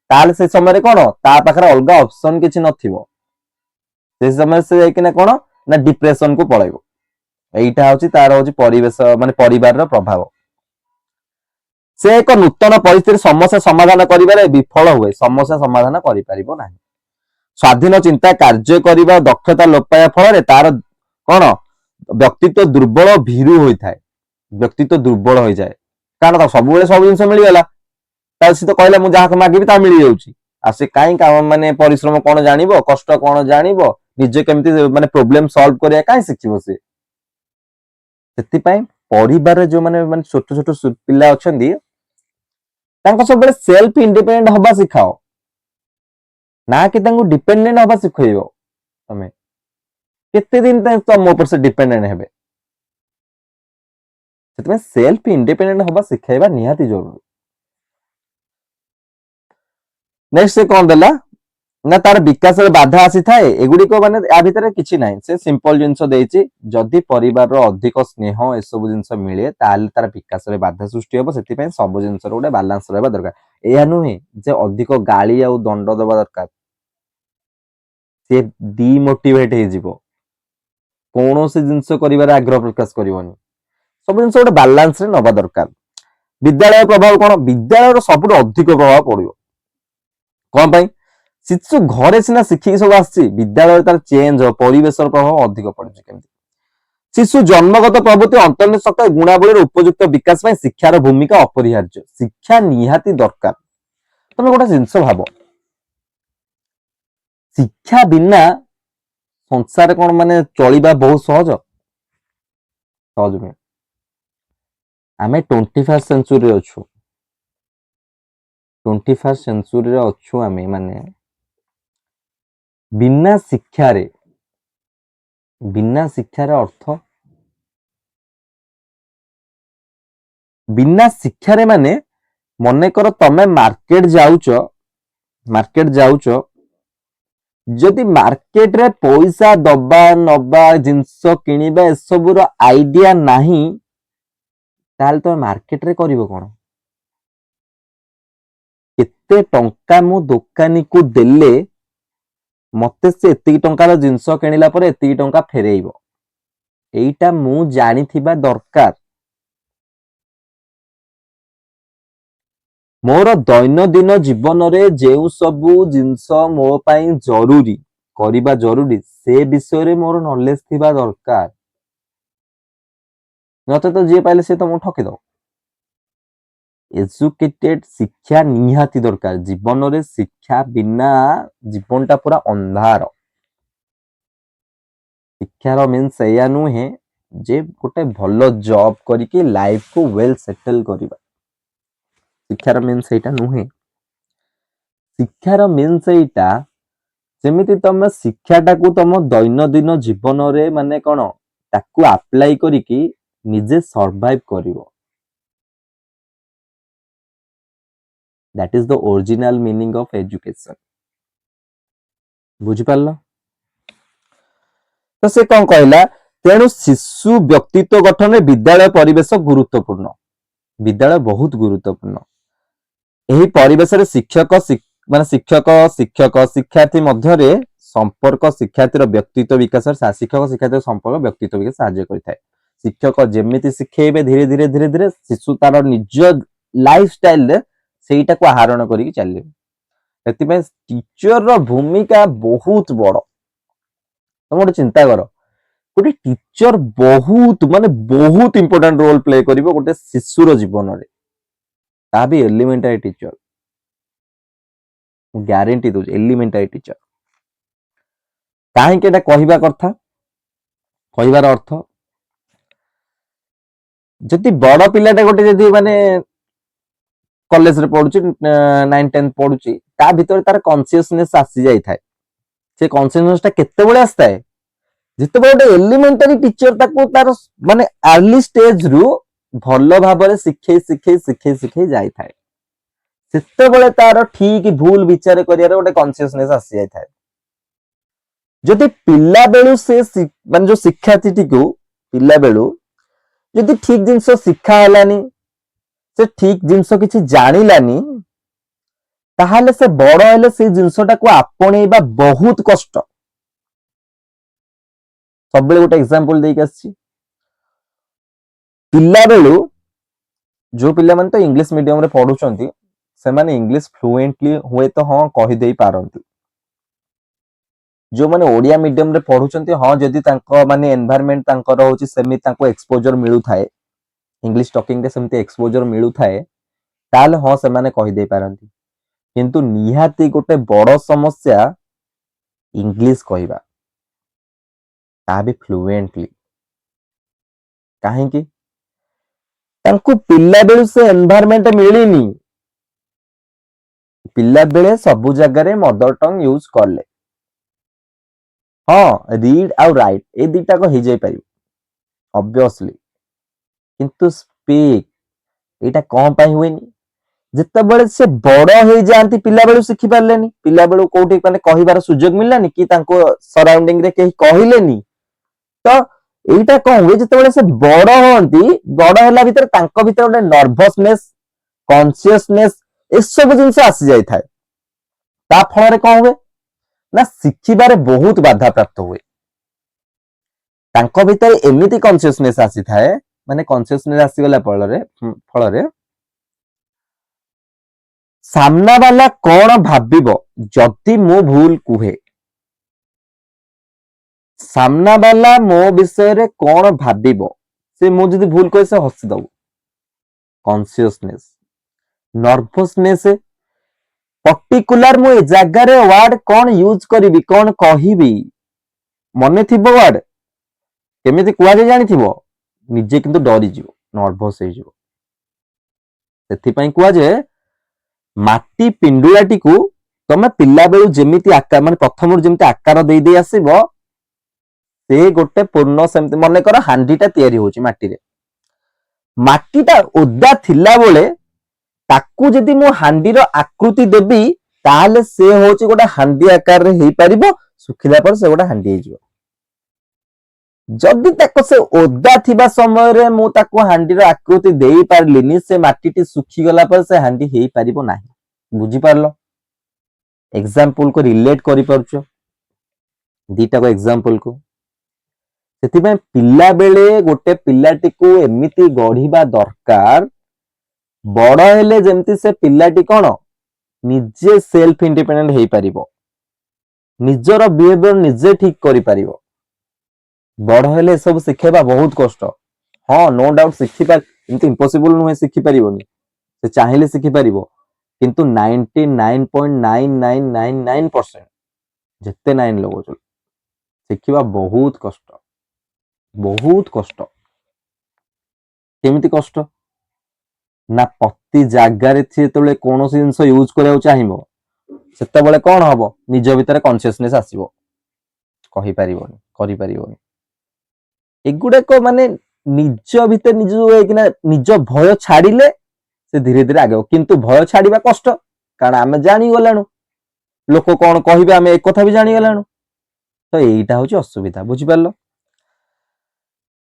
ताल से समय रे कोन ता पाखरे अलगा ऑप्शन किछि नथिबो से समय से जाइकिना कोन ना डिप्रेशन को पळाइबो एइटा होची तार होची परिवेश माने परिवार रो प्रभाव से एक नूतन परिस्थिति समस्या समाधान करिबारे विफल हुए समस्या समाधान करि परिबो नाही स्वाधीन चिंता कार्य करिबा दक्षता लोप पाया फल रे तार कोन व्यक्तित्व दुर्बल भीरु होई थाए व्यक्तित्व दुर्बल होई जाए कारण सब बेले सब जिंस मिली गला ता से तो कहला मु जहा मागिबी ता मिली जाउची आ से काई काम माने परिश्रम कोन जानिबो कष्ट कोन जानिबो निजे केमती माने प्रॉब्लम सॉल्व करिया काई सिखिबो से सेति पई परिवार जो माने माने छोट छोट पिल्ला अछंदी तांको सब बेले सेल्फ इंडिपेंडेंट होबा सिखाओ ना कि तांको डिपेंडेंट होबा सिखइबो तमे केते दिन तक तो मो पर से डिपेंडेंट हेबे सेति सेल्फ इंडिपेंडेंट होबा सिखाइबा निहाती जरूरी नेक्स्ट से कौन देला ना तार विकास रे बाधा आसी थाए एगुडी को माने आ भितर किछि नाही से सिंपल जिंस देइछि जदि परिवार रो अधिक स्नेह ए सब जिंस मिले ताल तार विकास रे बाधा सृष्टि होबो सेति पय सब जिंस रो गोटे बैलेंस रहबा दरकार एया नुहे जे अधिक गाली आ दंड देबा दरकार से डिमोटिवेट हे जिवो कोनो से जिंस करिवार आग्रह प्रकाश करिवोनी सब जिंस गोटे बैलेंस रे नबा दरकार विद्यालय प्रभाव कोन विद्यालय रो सबुठ अधिक प्रभाव पड़ियो कोन पय शिशु घरे सिना शिखिक सब आछि विद्यालय तार चेंज हो परिवेश प्रभाव अधिक पड़छि केमति शिशु जन्मगत प्रवृत्ति अंतर्निहित शक्ति गुणावली उपयुक्त विकास में शिक्षार भूमिका अपरिहार्य शिक्षा निहाती दरकार तुम गोटे जिनस भाव शिक्षा बिना संसार कौन माने चलिबा बहुत सहज सहज नुहे आमे 21st सेंचुरी अच्छु 21st सेंचुरी अच्छु आमे माने बिना शिक्षार अर्थ बिना शिक्षारे माने मने कर तमे मार्केट जाउच जदि मार्केट रे पैसा दबा नबा जिंस किनिबा ए सबुर आइडिया नाही ताल तो मार्केट रे करिवो कोन केते टंका मु दुकानी को देले मते से एतिकी टंकार जिंस किनिला पर एतिकी टंका फेरेइबो एईटा मु जानिथिबा दरकार मोर दैनंदिन जीवन रे जेउ सबु जिंस मो पई जरूरी करिबा जरूरी से विषय रे मोर नॉलेज थिबा दरकार नते तो जे पाइले से तो मु ठकी दो एजुकेटेड शिक्षा निहाती दरकार जीवन रे शिक्षा बिना जीवनटा पूरा अंधार शिक्षार मीन्स एया नुहे जे गोटे भलो जॉब करके लाइफ को वेल सेटल करिबा शिक्षार मीन्स एटा नुहे शिक्षार मीन्स एटा जेमिति तम शिक्षाटा को तम दैनंदिन जीवन रे माने कोन ताकू अप्लाई करिकी निजे सर्वाइव करिवो that is the original meaning of education बुझी पारलो तो से कौन कहला तेणु शिशु व्यक्तित्व गठन में विद्यालय परिवेश गुरुत्वपूर्ण विद्यालय बहुत गुरुत्वपूर्ण यही परिवेश रे शिक्षक माने शिक्षक शिक्षार्थी मध्य रे संपर्क शिक्षार्थी व्यक्तित्व विकास शिक्षक शिक्षार्थी संपर्क व्यक्तित्व विकास साहाय्य करिथाय शिक्षक जेमिति शिखेबे धीरे धीरे धीरे धीरे शिशु तार निज लाइफ स्टाइल रे सेटा को आहरण करिक चलिबे एतिपय टीचर रो भूमिका बहुत बड़ तुम गोटे चिंता कर गोटे टीचर बहुत माने बहुत इंपोर्टेंट रोल प्ले करिवो गोटे शिशुर जीवन रे ता भी एलिमेंटरी टीचर ग्यारंटी दो एलिमेंटरी टीचर काहे केटा कहिबा कथा कहिबार अर्थ जति बड़ पिलाटे गोटे जति माने कॉलेज रे पढुची 9 10 पढुची ता भीतर तार कॉन्शियसनेस आसी जाई थाए से कॉन्शियसनेस टा केते बळे आस्ताए जिते गोटे एलिमेंटरी टीचर ताको तार माने अर्ली स्टेज रु भलो भाबरे शिखे जाई थाए सेते बळे तार ठीक भूल विचार करियार गोटे कॉन्शियसनेस आसी जाई थाए जदि पिल्ला बेलु से माने जो शिक्षार्थी को पिल्ला बेलु जदि ठीक जिंस शिक्षा हलानी से ठीक जिंस किछि जानिलानी ताहाले से बड़ हेले से जिंसटा को आपणेबा बहुत कष्ट सब गोटे एग्जांपल देके आछि पिल्ला बेलु जो पिल्ला मन तो इंग्लिश मीडियम रे पढुचंती से माने इंग्लिश फ्लुएंटली हुए तो हां कहि देई पारंती जो माने ओडिया मीडियम रे पढुचंती हां जदी तांको माने एनवायरनमेंट तांकर होची सेमी तांको एक्सपोजर मिलु थाए इंग्लिश टॉकिंग रे सेमते एक्सपोजर मिलु थाए ताले हां से माने कहि देई पारंती किंतु निहाती गोटे बड़ समस्या इंग्लिश कहिबा ता भी फ्लुएंटली काहे कि तांको पिल्ला बेलु से एनवायरनमेंट मिलिनी पिल्ला बेले सब जगह रे मदर टंग यूज करले हाँ रीड आउ राइट ए दुटा को हो जाई परियो ऑब्वियसली किंतु स्पीक एटा कौन पाई हुएनी जिते बड़े से बड़ हो जाती पिला बेलू शिखि पारलेनी पिला बेलू कोठी माने कहिबार सुजोग मिललानी कि तांको सराउंडिंग रे केही कहिलेनी तो एटा कौन हुए जिते बड़े से बड़ होंती बड़ होला भीतर तांको भीतर गोटे नर्वसनेस कॉन्शियसनेस ए सब जिंस आसी जाई थाए ता फल रे कौन हुए ना शिखिबारे बहुत बाधा प्राप्त हुए तांको भीतर एमिति कॉन्शियसनेस आसी थाए माने कॉन्शियसनेस आसी गला फल रे सामना वाला कौन भाबिबो जदि मो भूल कुहे सामना वाला मो विषय रे कौन भाबिबो से मो जदि भूल कहे से हसी दबो कॉन्शियसनेस नर्वसनेस पर्टिकुलर मो ए जगह रे वर्ड कौन यूज करिवि कौन कहिबि मने थिबो वर्ड केमिति कुआ जे जानि थिबो निजे किंतु डरी जिवो नर्वस हे जिवो ସେଥିପାଇଁ କୁହାଯାଏ ମାଟି ପିଣ୍ଡୁଳାଟିକୁ ତମେ ପିଲା ବେଳୁ ଯେମିତି ଆକାର ମାନେ ପ୍ରଥମରୁ ଯେମିତି ଆକାର ଦେଇ ଦେଇ ଆସିବ ସେ ଗୋଟେ ପୂର୍ଣ୍ଣ ସେମିତି ମନେକର ହାଣ୍ଡିଟା ତିଆରି ହଉଛି ମାଟିରେ ମାଟିଟା ଓଦା ଥିଲା ବେଳେ ତାକୁ ଯଦି ମୁଁ ହାଣ୍ଡିର ଆକୃତି ଦେବି ତାହେଲେ ସେ ହଉଛି ଗୋଟେ ହାଣ୍ଡି ଆକାରରେ ହେଇପାରିବ ଶୁଖିଲା ପରେ ସେ ଗୋଟେ ହାଣ୍ଡି ହେଇଯିବ ଯଦି ତାକୁ ସେ ଓଦା ଥିବା ସମୟରେ ମୁଁ ତାକୁ ହାଣ୍ଡିର ଆକୃତି ଦେଇ ପାରିଲିନି ସେ ମାଟିଟି ଶୁଖିଗଲା ପରେ ସେ ହାଣ୍ଡି ହେଇପାରିବ ନାହିଁ ବୁଝିପାରିଲ ଏକ୍ସାମ୍ପଲ କୁ ରିଲେଟ କରିପାରୁଛ ଦିଟାକୁ ଏକ୍ସାମ୍ପଲ କୁ ସେଥିପାଇଁ ପିଲା ବେଳେ ଗୋଟେ ପିଲାଟିକୁ ଏମିତି ଗଢିବା ଦରକାର ବଡ ହେଲେ ଯେମିତି ସେ ପିଲାଟି କଣ ନିଜେ ସେଲ୍ଫ ଇଣ୍ଡିପେଣ୍ଡେଣ୍ଟ ହେଇପାରିବ ନିଜର ବିହେଭିୟର ନିଜେ ଠିକ କରିପାରିବ ବଡ ହେଲେ ଏସବୁ ଶିଖେଇବା ବହୁତ କଷ୍ଟ ହଁ नो डाउट ଶିଖିପାର ଏମିତି ଇମ୍ପସିବଲ ନୁହେଁ ଶିଖିପାରିବନି ସେ ଚାହିଁଲେ ଶିଖିପାରିବ କିନ୍ତୁ 99.9999% ଯେତେ ନାଇନ ଲଗାଉଛ ଶିଖିବା ବହୁତ କଷ୍ଟ କେମିତି କଷ୍ଟ ନା ପ୍ରତି ଜାଗାରେ ଯେତେବେଳେ କୌଣସି ଜିନିଷ ୟୁଜ କରିବାକୁ ଚାହିଁବ ସେତେବେଳେ କଣ ହବ ନିଜ ଭିତରେ କନସିୟସନେସ ଆସିବ କହିପାରିବନି କରିପାରିବନି ଏଗୁଡାକ ମାନେ ନିଜ ଭିତରେ ନିଜ ଭୟ ଛାଡିଲେ ସେ ଧୀରେ ଧୀରେ ଆଗେଇବ କିନ୍ତୁ ଭୟ ଛାଡିବା କଷ୍ଟ କାରଣ ଆମେ ଜାଣିଗଲାଣୁ ଲୋକ କଣ କହିବେ ଆମେ ଏକଥା ବି ଜାଣିଗଲାଣୁ ତ ଏଇଟା ହଉଛି ଅସୁବିଧା ବୁଝିପାରିଲ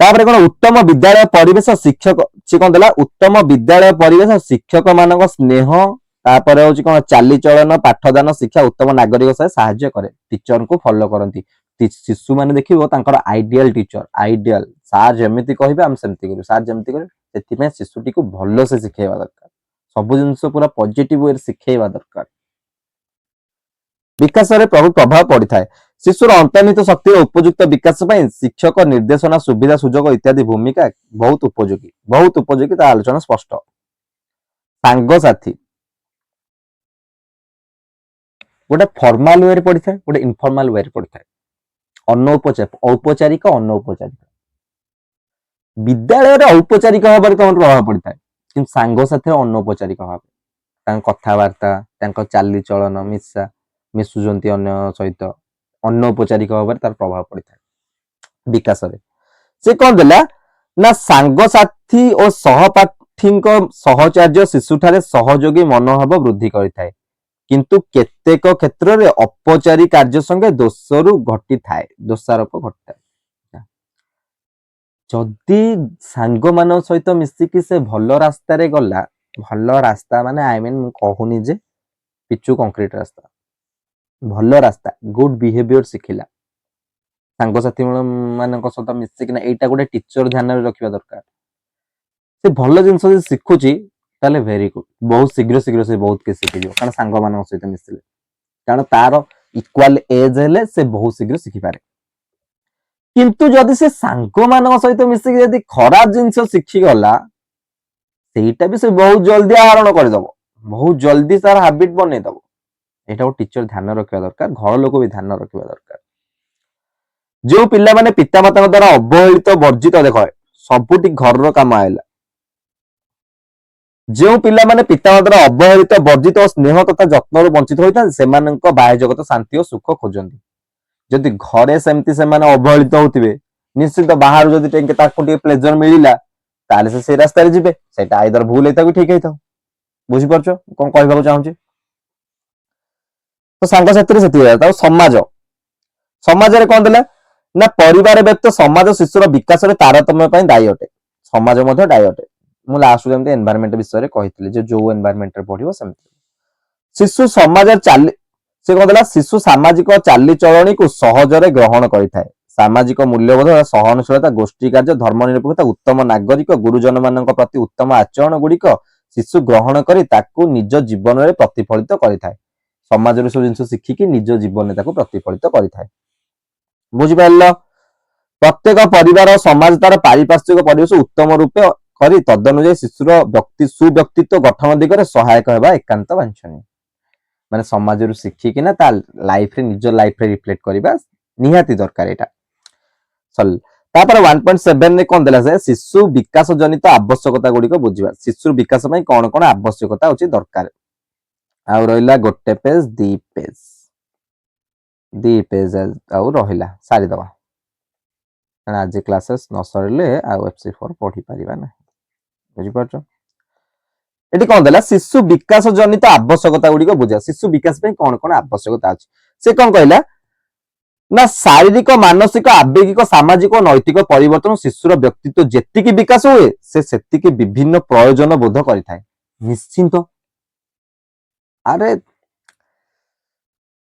ତାପରେ କଣ ଉତ୍ତମ ବିଦ୍ୟାଳୟ ପରିବେଶ ଶିକ୍ଷକ ସେ କଣ ଦେଲା ଉତ୍ତମ ବିଦ୍ୟାଳୟ ପରିବେଶ ଶିକ୍ଷକ ମାନଙ୍କ ସ୍ନେହ ତାପରେ ହଉଛି କଣ ଚାଲିଚଳନ ପାଠଦାନ ଶିକ୍ଷା ଉତ୍ତମ ନାଗରିକ ସହ ସାହାଯ୍ୟ କରେ ଟିଚରଙ୍କୁ ଫଲୋ କରନ୍ତି ଶିଶୁ ମାନେ ଦେଖିବ ତାଙ୍କର ଆଇଡିଆଲ ଟିଚର ଆଇଡିଆଲ ସାର୍ ଯେମିତି କହିବେ ଆମେ ସେମିତି କରିବୁ ସାର୍ ଯେମିତି କରିବେ ସେଥିପାଇଁ ଶିଶୁଟିକୁ ଭଲସେ ଶିଖେଇବା ଦରକାର ସବୁ ଜିନିଷ ପୁରା ପଜିଟିଭ ୱେରେ ଶିଖେଇବା ଦରକାର ବିକାଶରେ ପ୍ରଭାବ ପଡିଥାଏ ଶିଶୁର ଅନ୍ତର୍ନିହିତ ଶକ୍ତିର ଉପଯୁକ୍ତ ବିକାଶ ପାଇଁ ଶିକ୍ଷକ ନିର୍ଦ୍ଦେଶନା ସୁବିଧା ସୁଯୋଗ ଇତ୍ୟାଦି ଭୂମିକା ବହୁତ ଉପଯୋଗୀ ତା ଆଲୋଚନା ସ୍ପଷ୍ଟ ସାଙ୍ଗସାଥୀ ଗୋଟେ ଫର୍ମାଲ ୱେରେ ପଡିଥାଏ ଗୋଟେ ଇନଫର୍ମାଲ ୱେରେ ପଡିଥାଏ ଔପଚାରିକ ଅନୌପଚାରିକ ବିଦ୍ୟାଳୟରେ ଔପଚାରିକ ଭାବରେ ତମର ପ୍ରଭାବ ପଡିଥାଏ କିନ୍ତୁ ସାଙ୍ଗସାଥିରେ ଅନୌପଚାରିକ ଭାବେ ତାଙ୍କ କଥାବାର୍ତ୍ତା ତାଙ୍କ ଚାଲିଚଳନ ମିଶୁଛନ୍ତି ଅନ୍ୟ ସହିତ ଅନୌପଚାରିକ ଭାବରେ ତାର ପ୍ରଭାବ ପଡିଥାଏ ବିକାଶରେ ସେ କଣ ଦେଲା ନା ସାଙ୍ଗସାଥୀ ଓ ସହପାଠୀଙ୍କ ସହଚର୍ଯ୍ୟ ଶିଶୁଠାରେ ସହଯୋଗୀ ମନୋଭାବ ବୃଦ୍ଧି କରିଥାଏ କିନ୍ତୁ କେତେକ କ୍ଷେତ୍ରରେ ଅପଚାରୀ କାର୍ଯ୍ୟ ସଙ୍ଗେ ଦୋଷାରୋପ ଘଟିଥାଏ ଯଦି ସାଙ୍ଗମାନଙ୍କ ସହିତ ମିଶିକି ସେ ଭଲ ରାସ୍ତାରେ ଗଲା ଭଲ ରାସ୍ତା ମାନେ ମୁଁ କହୁନି ଯେ ପିଚୁ କଂକ୍ରିଟ ରାସ୍ତା ଭଲ ରାସ୍ତା ଗୁଡ ବିହେଭିୟର ଶିଖିଲା ସାଙ୍ଗସାଥି ମାନଙ୍କ ସହିତ ମିଶିକିନା ଏଇଟା ଗୋଟେ ଟିଚର ଧ୍ୟାନରେ ରଖିବା ଦରକାର ସେ ଭଲ ଜିନିଷ ଯଦି ଶିଖୁଛି ତାହେଲେ ଭେରି ଗୁଡ ବହୁତ ଶୀଘ୍ର ସେ ବହୁତ କିଛି ଶିଖିଯିବ କାରଣ ସାଙ୍ଗମାନଙ୍କ ସହିତ ମିଶିଲେ କାରଣ ତାର ଇକ୍ୱାଲ ଏଜ ହେଲେ ସେ ବହୁତ ଶୀଘ୍ର ଶିଖିପାରେ କିନ୍ତୁ ଯଦି ସେ ସାଙ୍ଗମାନଙ୍କ ସହିତ ମିଶିକି ଯଦି ଖରାପ ଜିନିଷ ଶିଖିଗଲା ସେଇଟା ବି ସେ ବହୁତ ଜଲ୍ଦି ଆହରଣ କରିଦବ ବହୁତ ଜଲ୍ଦି ତାର ହାବିଟ ବନେଇଦବ ଏଇଟା ଗୋଟେ ଟିଚର ଧ୍ୟାନ ରଖିବା ଦରକାର ଘର ଲୋକ ବି ଧ୍ୟାନ ରଖିବା ଦରକାର ଯେଉଁ ପିଲାମାନେ ପିତାମାତାଙ୍କ ଦ୍ୱାରା ଅବହେଳିତ ବର୍ଜିତ ଦେଖ ସବୁଠି ଘରର କାମ ଆଇଲା ଯେଉଁ ପିଲାମାନେ ପିତାମାତା ଦ୍ୱାରା ଅବହେଳିତ ବର୍ଜିତ ଓ ସ୍ନେହ ତଥା ଯତ୍ନରୁ ବଞ୍ଚିତ ହୋଇଥାନ୍ତି ସେମାନଙ୍କ ବାହ୍ୟ ଜଗତ ଶାନ୍ତି ଓ ସୁଖ ଖୋଜନ୍ତି ଯଦି ଘରେ ସେମିତି ସେମାନେ ଅବହେଳିତ ହଉଥିବେ ନିଶ୍ଚିତ ବାହାରୁ ଯଦି ତାକୁ ଟିକେ ପ୍ଲେଜର ମିଳିଲା ତାହେଲେ ସେ ସେଇ ରାସ୍ତାରେ ଯିବେ ସେଇଟା ଆଇଦର ଭୁଲ ହେଇଥାଉ କି ଠିକ ହେଇଥାଉ ବୁଝିପାରୁଛ କଣ କହିବାକୁ ଚାହୁଁଛି ତ ସାଙ୍ଗସାଥିରେ ସେତିକି ଆଉ ସମାଜରେ କଣ ଦେଲା ନା ପରିବାର ବ୍ୟତୀତ ସମାଜ ଶିଶୁର ବିକାଶରେ ତାରତମ୍ୟ ପାଇଁ ଦାୟୀ ଅଟେ ସମାଜ ମଧ୍ୟ ଦାୟୀ ଅଟେ ମୁଁ ଲାଷ୍ଟ ଯେମିତି ଏନଭାୟରନମେଣ୍ଟ ବିଷୟରେ କହିଥିଲି ଯେ ଯୋଉ ଏନଭାୟରନମେଣ୍ଟରେ ପଢିବ ସେମିତି ଶିଶୁ ସମାଜରେ ସେ କଣ ଦେଲା ଶିଶୁ ସାମାଜିକ ଚାଲିଚଳଣୀକୁ ସହଜରେ ଗ୍ରହଣ କରିଥାଏ ସାମାଜିକ ମୂଲ୍ୟବୋଧ ସହନଶୀଳତା ଗୋଷ୍ଠୀ କାର୍ଯ୍ୟ ଧର୍ମ ନିରପେକ୍ଷତା ଉତ୍ତମ ନାଗରିକ ଗୁରୁଜନ ମାନଙ୍କ ପ୍ରତି ଉତ୍ତମ ଆଚରଣ ଗୁଡିକ ଶିଶୁ ଗ୍ରହଣ କରି ତାକୁ ନିଜ ଜୀବନରେ ପ୍ରତିଫଳିତ କରିଥାଏ ସମାଜରୁ ସବୁ ଜିନିଷ ଶିଖିକି ନିଜ ଜୀବନରେ ତାକୁ ପ୍ରତିଫଳିତ କରିଥାଏ ବୁଝିପାରିଲ ପ୍ରତ୍ୟେକ ପରିବାର ସମାଜ ତାର ପାରିପାର୍ଶ୍ୱିକ ପରିବେଶ ଉତ୍ତମ ରୂପେ କରି ତଦନୁଯାୟୀ ଶିଶୁର ସୁବ୍ୟକ୍ତିତ୍ୱ ଗଠନ ଦିଗରେ ସହାୟକ ହେବା ଏକାନ୍ତ ବାଞ୍ଛନୀୟ ମାନେ ସମାଜରୁ ଶିଖିକିନା ତା ଲାଇଫରେ ନିଜ ଲାଇଫରେ ରିଫ୍ଲେକ୍ଟ କରିବା ନିହାତି ଦରକାର ଏଇଟା तापर 1.7 रे कोन देला से शिशु विकास जनित आवश्यकता गुडी को बुझिबा शिशु विकास पई कोन कोन आवश्यकता होची दरकार आ रहिला गोटे पेज दी पेज आ रहिला सारी दवा आज क्लासेस न सरले आ FC4 पढी परिबा ना बुझि परछो एटी कोन देला शिशु विकास जनित आवश्यकता गुडी को बुझा शिशु विकास पई कोन कोन आवश्यकता अछि से कोन कहला ना शारीरिक मानसिक आवेगिक सामाजिक और नैतिक परिवर्तन शिशुर व्यक्तित्व जेतिकी विकास हुए से सेतिकी विभिन्न प्रयोजन बोध करिथाय निश्चिंत अरे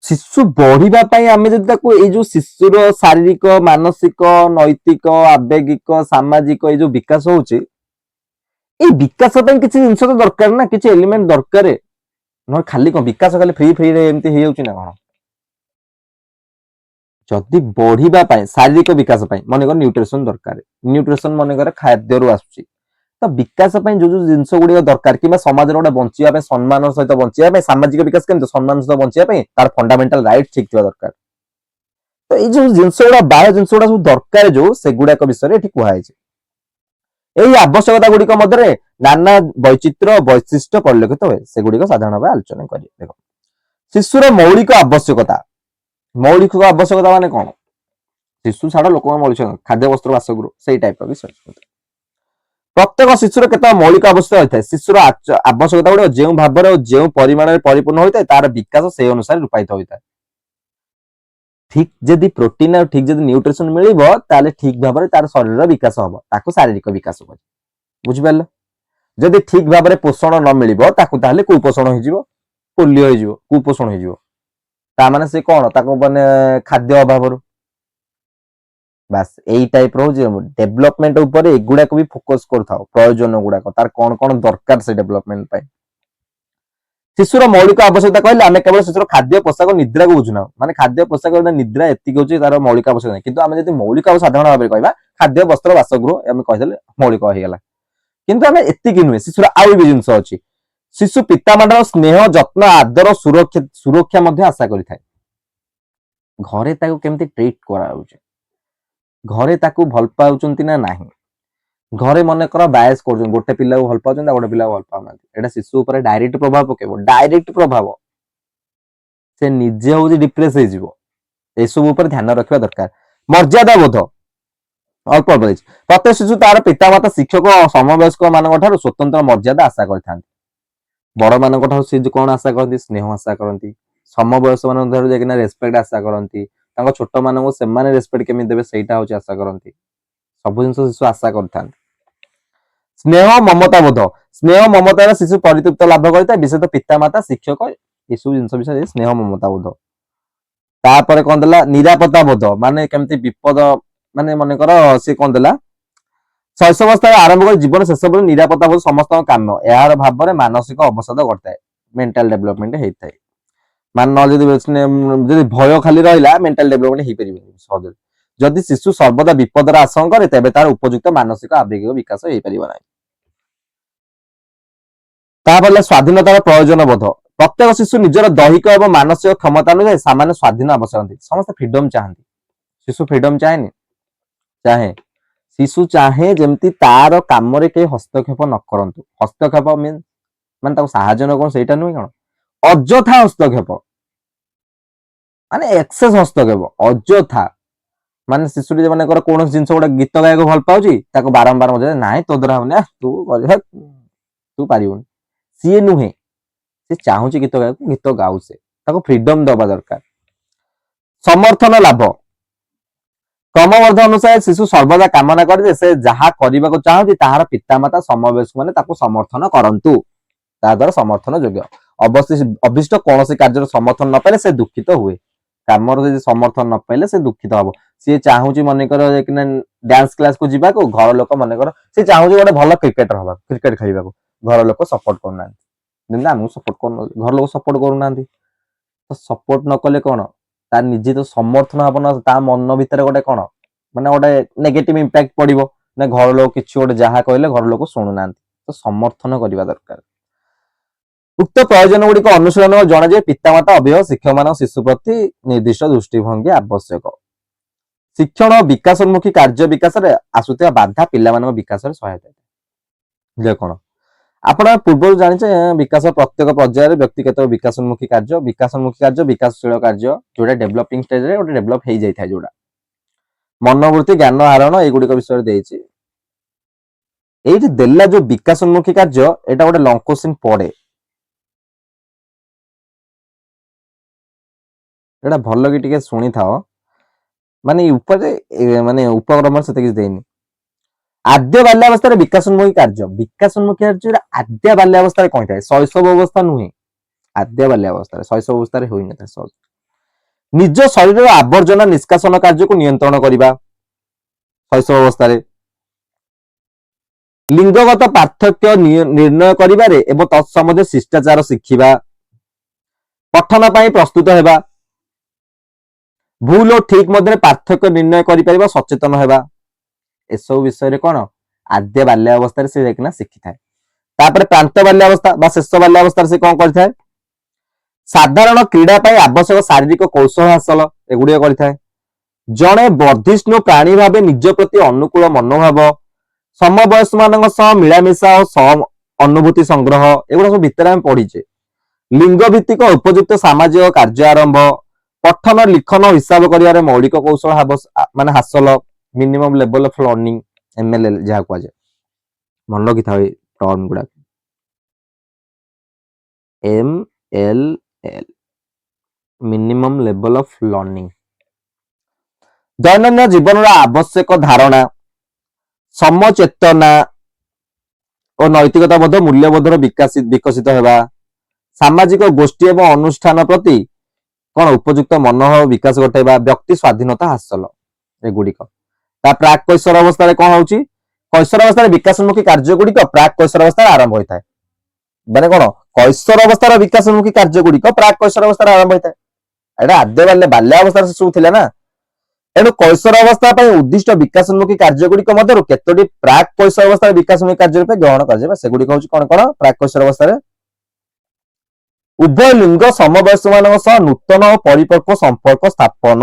शिशु बढ़िबा पई आमे जदि ताको ए जो शिशुर शारीरिक मानसिक नैतिक आवेगिक सामाजिक ए जो विकास होउची ए विकास पई किछि जिंस तो दरकार ना किछि एलिमेंट दरकार न खाली को विकास खाली फ्री रे एमती हे होउची ना कोन जदि बढ़िबा पई शारीरिक विकास पई मने कर न्यूट्रिशन दरकार न्यूट्रिशन मने कर खाद्य रु आसुची तो विकास पई जो जो जिंस गुडी दरकार किबा समाज रो बंचिया पई सम्मान सहित बंचिया पई सामाजिक विकास केम सम्मान सहित बंचिया पई तार फंडामेंटल राइट ठीक थिबा दरकार तो ए जो जिंस गुडा बाह्य जिंस गुडा सब दरकार जो से गुडा को विषय रे ठीक कुहाय छै एही आवश्यकता गुडी को मधरे नाना वैचित्र वैशिष्ट परिलक्षित होय से गुडी को साधारण भाव आलोचना करी देखो शिशुर मौलिक आवश्यकता मौलिक आवश्यकता माने कौन शिशु छाड़ लोक मौलिक खाद्य वस्त्र बासगृह से टाइप विषय प्रत्येक शिशुर केत मौलिक आवश्यकता होता है शिशुर आवश्यकता गुड़ जो भाव जो परिमाण में परिपूर्ण होता है तार विकास से अनुसार रूपायित होता है ठीक जदि प्रोटीन और ठीक जदि न्यूट्रिशन मिलिबो ताले ठीक भाव में तार शरीर विकास हम ताको शारीरिक विकास हो बुझिपाल जदि ठीक भाव में पोषण न मिलिबो ताको ताले कुपोषण हो जिवो पोलियो हो जिवो कुपोषण हो जिवो ता माने से कोन ताको माने खाद्य अभाव बस एई टाइप रो जे डेवलपमेंट ऊपर एगुडा को भी फोकस करथाओ प्रयोजन गुडा को तार कोन कोन दरकार से डेवलपमेंट पाई शिशुर मौलिक आवश्यकता कहले आमे केवल शिशुर खाद्य पोषाक निद्रा को बुझना माने खाद्य पोषाक निद्रा एतिक होची तार मौलिक आवश्यकता किंतु आमे जति मौलिक साधारण भाबे कहबा खाद्य वस्त्र बासगृह आमे कहदेले मौलिक हो गेला किंतु आमे एतिक नुहे शिशुर आउ भी जिंस अछि शिशु पितामातार स्नेह जत्न आदर सुरक्षा मध्य आशा करिथाय घरे ताको केमती ट्रीट करा होउचे घरे ताको भल पाउचंती ना नाही घरे मन कर बायस कर गोटे पिला को भल पाउचंती गोटे पिला को भल पाउनांती एटा शिशु ऊपर डायरेक्ट प्रभाव पकेबो डायरेक्ट प्रभाव से निजे होजी डिप्रेस हे जिवो ए सब ऊपर ध्यान रखिबा दरकार मर्यादा बोध अल्प अल्प प्रत्येक शिशु तार पितामाता शिक्षक और समवयस्क मान स्वतंत्र मर्यादा आशा करथांती बड़ मान से कौन आशा करती स्नेह आशा करती समवयस मान जाकिना रेस्पेक्ट आशा करती छोट मान से रेस्पेक्ट केमी देवे सेटा होची आशा करती सब जिन शिशु आशा करथांती स्नेह ममता बोध स्नेह ममतार शिशु परितृप्त लाभ करता विशेषतः पितामाता शिक्षक ये सब जिन विषय स्नेह ममता बोध तापर कौन देला निरापत्ता बोध माने केमती विपद माने मन कर से कौन देला शैशवस्था आरंभ कर जीवन शेष पर निरापत्ता बोध समस्त काम यार भाव में मानसिक अवसाद घटाए मेंटल डेवलपमेंट होता है मान जदि भय खाली रहा मेंटल डेवलपमेंट हो पार सहज जदि शिशु सर्वदा विपदर आशंका करे तेबे तार उपयुक्त मानसिक आवेगिक विकास हो पार ना स्वाधीनतार प्रयोजन बोध प्रत्येक शिशु निजर दैहिक और मानसिक क्षमता अनुसार सामान्य स्वाधीन आवश्यक समस्त फ्रीडम चाहती शिशु फ्रीडम चाहे चाहे शिशु चाहे जमती तार काम रे के हस्तक्षेप न करंतु हस्तक्षेप मीन माने ताको सहायता न कोन सेटा नुई कोन अजथा हस्तक्षेप माने एक्सेस हस्तक्षेप अजथा माने शिशु जे माने कर कोन जिंस गोटा गीत गाय को भल पाउची ताको बारंबार मजे नाही तो दरा होने तू करे तू पारिबुन सी नुहे से चाहूची गीत गाय को गीत गाउ से ताको फ्रीडम दबा दरकार समर्थन लाभ क्रमवर्ध अनुसार शिशु सर्वदा कामना करे से जहाँ करने को चाहती ताहार पितामाता समवयस्क माने ताको समर्थन करंतु ता द्वारा समर्थन योग्य अभिष्ट कौन कार्य समर्थन न पाइले से दुखित हुए काम समर्थन न पाइले से दुखित हम सी चाहूँ मनकर डांस क्लास को जीवा को घर लोक मनकर सी चाहूँ गोटे भल क्रिकेटर हवा क्रिकेट खेलने को घर लोक सपोर्ट करना आमको सपोर्ट कर घर लोक सपोर्ट करना तो सपोर्ट न कले कौन तार निजे तो समर्थन हम ना ता मन भितर गोटे कौन माने गोटे नेगेटिव इंपैक्ट पड़ो ना घर लोक किसी गोटे जहाँ कहले घर लोक शुणुना तो समर्थन करने दरकार उक्त प्रयोजन गुड़िक अनुशीलन जनाए पितामाता अभिभावक शिक्षक मान शिशु प्रति निर्दिष्ट दृष्टिभंगी आवश्यक ଶିକ୍ଷଣ ଓ ବିକାଶୋନ୍ମୁଖୀ କାର୍ଯ୍ୟ ବିକାଶରେ ଆସୁଥିବା ବାଧା ପିଲାମାନଙ୍କ ବିକାଶରେ ସହାୟତା ଯେ କଣ ଆପଣ ପୂର୍ବରୁ ଜାଣିଛେ ବିକାଶ ପ୍ରତ୍ୟେକ ପର୍ଯ୍ୟାୟରେ ବ୍ୟକ୍ତିଗତ ବିକାଶୋନ୍ମୁଖୀ କାର୍ଯ୍ୟ ବିକାଶଶୀଳ କାର୍ଯ୍ୟ ଯୋଉଟା ଡେଭଲପିଂ ଷ୍ଟେଜରେ ଗୋଟେ ଡେଭଲପ ହେଇଯାଇଥାଏ ଯୋଉଟା ମନୋବୃତ୍ତି ଜ୍ଞାନ ଆହରଣ ଏଇଗୁଡିକ ବିଷୟରେ ଦେଇଛି ଏଇଠି ଦେଲା ଯୋଉ ବିକାଶୋନ୍ମୁଖୀ କାର୍ଯ୍ୟ ଏଇଟା ଗୋଟେ ଲଙ୍ଗ କ୍ୱେଶ୍ଚିନ୍ ପଡେ ଏଇଟା ଭଲ କି ଟିକେ ଶୁଣିଥାଅ ମାନେ ଉପରେ ମାନେ ଉପକ୍ରମ ସେତେ କିଛି ଦେଇନି ଆଦ୍ୟ ବାଲ୍ୟାବସ୍ଥାରେ ବିକାଶୋନ୍ମୁଖୀ କାର୍ଯ୍ୟ ଆଦ୍ୟ ବାଲ୍ୟାବସ୍ଥାରେ କଣ ଥାଏ ଶୈଶବ ଅବସ୍ଥା ନୁହେଁ ଆଦ୍ୟ ବାଲ୍ୟାବସ୍ଥାରେ ଶୈଶବ ଅବସ୍ଥାରେ ହୋଇନଥାଏ ନିଜ ଶରୀରର ଆବର୍ଜନା ନିଷ୍କାସନ କାର୍ଯ୍ୟକୁ ନିୟନ୍ତ୍ରଣ କରିବା ଶୈଶବ ଅବସ୍ଥାରେ ଲିଙ୍ଗଗତ ପାର୍ଥକ୍ୟ ନିର୍ଣ୍ଣୟ କରିବାରେ ଏବଂ ତତ୍ସମ୍ବନ୍ଧୀୟ ଶିଷ୍ଟାଚାର ଶିଖିବା ପଠନ ପାଇଁ ପ୍ରସ୍ତୁତ ହେବା ଭୁଲ ଓ ଠିକ ମଧ୍ୟରେ ପାର୍ଥକ୍ୟ ନିର୍ଣ୍ଣୟ କରିପାରିବା ସଚେତନ ହେବା ଏସବୁ ବିଷୟରେ କଣ ଆଦ୍ୟ ବାଲ୍ୟାବସ୍ଥାରେ ସେ ଯାଇକିନା ଶିଖିଥାଏ ତାପରେ ପ୍ରାନ୍ତ ବାଲ୍ୟାବସ୍ଥା ବା ଶେଷ ବାଲ୍ୟାବସ୍ଥାରେ ସେ କଣ କରିଥାଏ ସାଧାରଣ କ୍ରୀଡ଼ା ପାଇଁ ଆବଶ୍ୟକ ଶାରୀରିକ କୌଶଳ ହାସଲ ଏଗୁଡିକ କରିଥାଏ ଜଣେ ବର୍ଦ୍ଧିଷ୍ଣୁ ପ୍ରାଣୀ ଭାବେ ନିଜ ପ୍ରତି ଅନୁକୂଳ ମନୋଭାବ ସମବୟସ ମାନଙ୍କ ସହ ମିଳାମିଶା ଓ ଅନୁଭୂତି ସଂଗ୍ରହ ଏଗୁଡା ସବୁ ଭିତରେ ଆମେ ପଢିଛେ ଲିଙ୍ଗ ଭିତ୍ତିକ ଉପଯୁକ୍ତ ସାମାଜିକ କାର୍ଯ୍ୟ ଆରମ୍ଭ ପଠନ ଲିଖନ ହିସାବ କରିବାରେ ମୌଳିକ କୌଶଳ ମାନେ ହାସଲ minimum level of learning MLL ଯାହା କୁହାଯାଏ ମନେ ରଖିଥାଉ ଏଇ ଟର୍ମ ଗୁଡାକ MLL minimum level of learning ଦୈନନ୍ଦିନ ଜୀବନର ଆବଶ୍ୟକ ଧାରଣା ସମଚେତନା ଓ ନୈତିକତା ବୋଧ ମୂଲ୍ୟବୋଧର ବିକଶିତ ହେବା ସାମାଜିକ ଗୋଷ୍ଠୀ ଏବଂ ଅନୁଷ୍ଠାନ ପ୍ରତି କଣ ଉପଯୁକ୍ତ ମନୋଭାବ ବିକାଶ ଘଟାଇବା ବ୍ୟକ୍ତି ସ୍ୱାଧୀନତା ହାସଲ ଏଗୁଡିକ ତା ପ୍ରାକ୍ କୈଶୋର ଅବସ୍ଥାରେ କଣ ହଉଛି କୈଶୋର ଅବସ୍ଥାରେ ବିକାଶୋନ୍ମୁଖୀ କାର୍ଯ୍ୟ ଗୁଡିକ ପ୍ରାକ୍ କୈଶୋର ଅବସ୍ଥାରେ ଆରମ୍ଭ ହୋଇଥାଏ ମାନେ କଣ କୈଶୋର ଅବସ୍ଥାର ବିକାଶୋନ୍ମୁଖୀ କାର୍ଯ୍ୟ ଗୁଡିକ ପ୍ରାକ୍ କୈଶୋର ଅବସ୍ଥାରେ ଆରମ୍ଭ ହୋଇଥାଏ ଏଇଟା ଆଦ୍ୟ ବାଲ୍ୟ ଅବସ୍ଥାରେ ସବୁ ଥିଲା ନା ଏଣୁ କୈଶୋର ଅବସ୍ଥା ପାଇଁ ଉଦ୍ଦିଷ୍ଟ ବିକାଶୋନ୍ମୁଖୀ କାର୍ଯ୍ୟ ଗୁଡିକ ମଧ୍ୟରୁ କେତୋଟି ପ୍ରାକ୍ କୈଶୋର ଅବସ୍ଥାରେ ବିକାଶୋନ୍ମୁଖୀ କାର୍ଯ୍ୟ ରୂପେ ଗ୍ରହଣ କରାଯିବ ସେଗୁଡିକ ହଉଛି କଣ କଣ ପ୍ରାକ୍ କୈଶୋର ଅବସ୍ଥାରେ ଉଭୟ ଲିଙ୍ଗ ସମବୟସ୍କ ମାନଙ୍କ ସହ ନୂତନ ଓ ପରିପକ୍ୱ ସମ୍ପର୍କ ସ୍ଥାପନ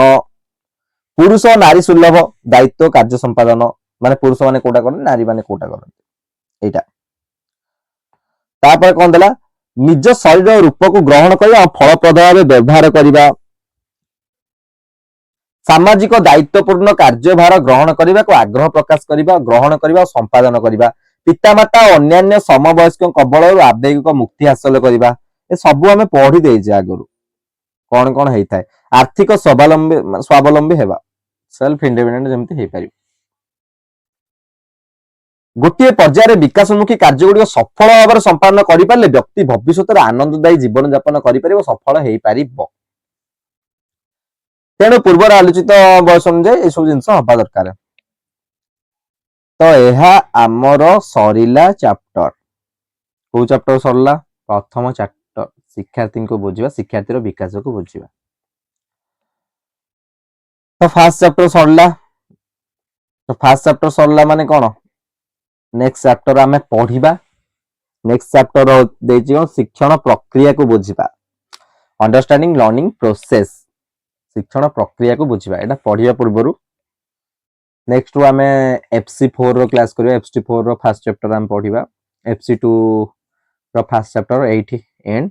ପୁରୁଷ ଓ ନାରୀ ସୁଲଭ ଦାୟିତ୍ୱ କାର୍ଯ୍ୟ ସମ୍ପାଦନ ମାନେ ପୁରୁଷ ମାନେ କୋଉଟା କରନ୍ତି ନାରୀ ମାନେ କୋଉଟା କରନ୍ତି ଏଇଟା ତାପରେ କଣ ଦେଲା ନିଜ ଶରୀର ରୂପକୁ ଗ୍ରହଣ କରିବା ଫଳପ୍ରଦ ଭାବେ ବ୍ୟବହାର କରିବା ସାମାଜିକ ଦାୟିତ୍ୱପୂର୍ଣ୍ଣ କାର୍ଯ୍ୟଭାର ଗ୍ରହଣ କରିବାକୁ ଆଗ୍ରହ ପ୍ରକାଶ କରିବା ଗ୍ରହଣ କରିବା ସମ୍ପାଦନ କରିବା ପିତାମାତା ଓ ଅନ୍ୟାନ୍ୟ ସମବୟସ୍କ କବଳରୁ ଆବେଗିକ ମୁକ୍ତି ହାସଲ କରିବା ଏ ସବୁ ଆମେ ପଢି ଦେଇଛେ ଆଗରୁ କଣ କଣ ହେଇଥାଏ ଆର୍ଥିକ ସ୍ୱାବଲମ୍ବୀ ହେବା ସେଲ୍ଫ ଇଣ୍ଡିପେଣ୍ଡେଣ୍ଟ ଯେମିତି ହେଇପାରିବ ଗୋଟିଏ ପର୍ଯ୍ୟାୟରେ ବିକାଶୋନ୍ମୁଖୀ କାର୍ଯ୍ୟଗୁଡିକ ସଫଳ ଭାବରେ ସମ୍ପାଦନ କରିପାରିଲେ ବ୍ୟକ୍ତି ଭବିଷ୍ୟତରେ ଆନନ୍ଦଦାୟୀ ଜୀବନ ଯାପନ କରିପାରିବ ସଫଳ ହେଇପାରିବ ତେଣୁ ପୂର୍ବର ଆଲୋଚିତ ବୟସ ଅନୁଯାୟୀ ଏସବୁ ଜିନିଷ ହବା ଦରକାର ତ ଏହା ଆମର ସରିଲା ଚାପ୍ଟର କୋଉ ଚାପ୍ଟର ସରିଲା ପ୍ରଥମ ଚାପ୍ଟର ଶିକ୍ଷାର୍ଥୀଙ୍କୁ ବୁଝିବା ଶିକ୍ଷାର୍ଥୀର ବିକାଶକୁ ବୁଝିବା ତ ଫାର୍ଷ୍ଟ ଚାପ୍ଟର ସରିଲା ମାନେ କଣ ନେକ୍ସଟ ଚାପ୍ଟର ଆମେ ପଢିବା ନେକ୍ସଟ ଚାପ୍ଟର ଦେଇଛି ଶିକ୍ଷଣ ପ୍ରକ୍ରିୟାକୁ ବୁଝିବା ଅଣ୍ଡରଷ୍ଟାଣ୍ଡିଂ ଲର୍ଣ୍ଣିଂ ପ୍ରୋସେସ ଶିକ୍ଷଣ ପ୍ରକ୍ରିୟାକୁ ବୁଝିବା ଏଟା ପଢିବା ପୂର୍ବରୁ ନେକ୍ସଟ ଆମେ FC4 ର କ୍ଲାସ କରିବା FC4 ର ଫାର୍ଷ୍ଟ ଚାପ୍ଟର ଆମେ ପଢିବା FC2 ର ଫାର୍ଷ୍ଟ ଚାପ୍ଟର ଏଇଠି ଏଣ୍ଡ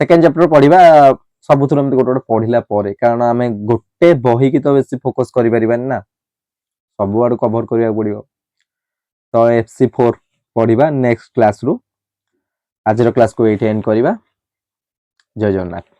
ସେକେଣ୍ଡ ଚାପ୍ଟର ପଢିବା ସବୁଥିରୁ ଏମିତି ଗୋଟେ ଗୋଟେ ପଢିଲା ପରେ କାରଣ ଆମେ ଗୋଟେ ବହିକି ତ ବେଶୀ ଫୋକସ କରିପାରିବାନି ନା ସବୁଆଡୁ କଭର କରିବାକୁ ପଡିବ ତ FC4 ପଢିବା ନେକ୍ସଟ କ୍ଲାସ ରୁ ଆଜିର କ୍ଲାସକୁ ଏଇଠି ଏଣ୍ଡ କରିବା ଜୟ ଜଗନ୍ନାଥ।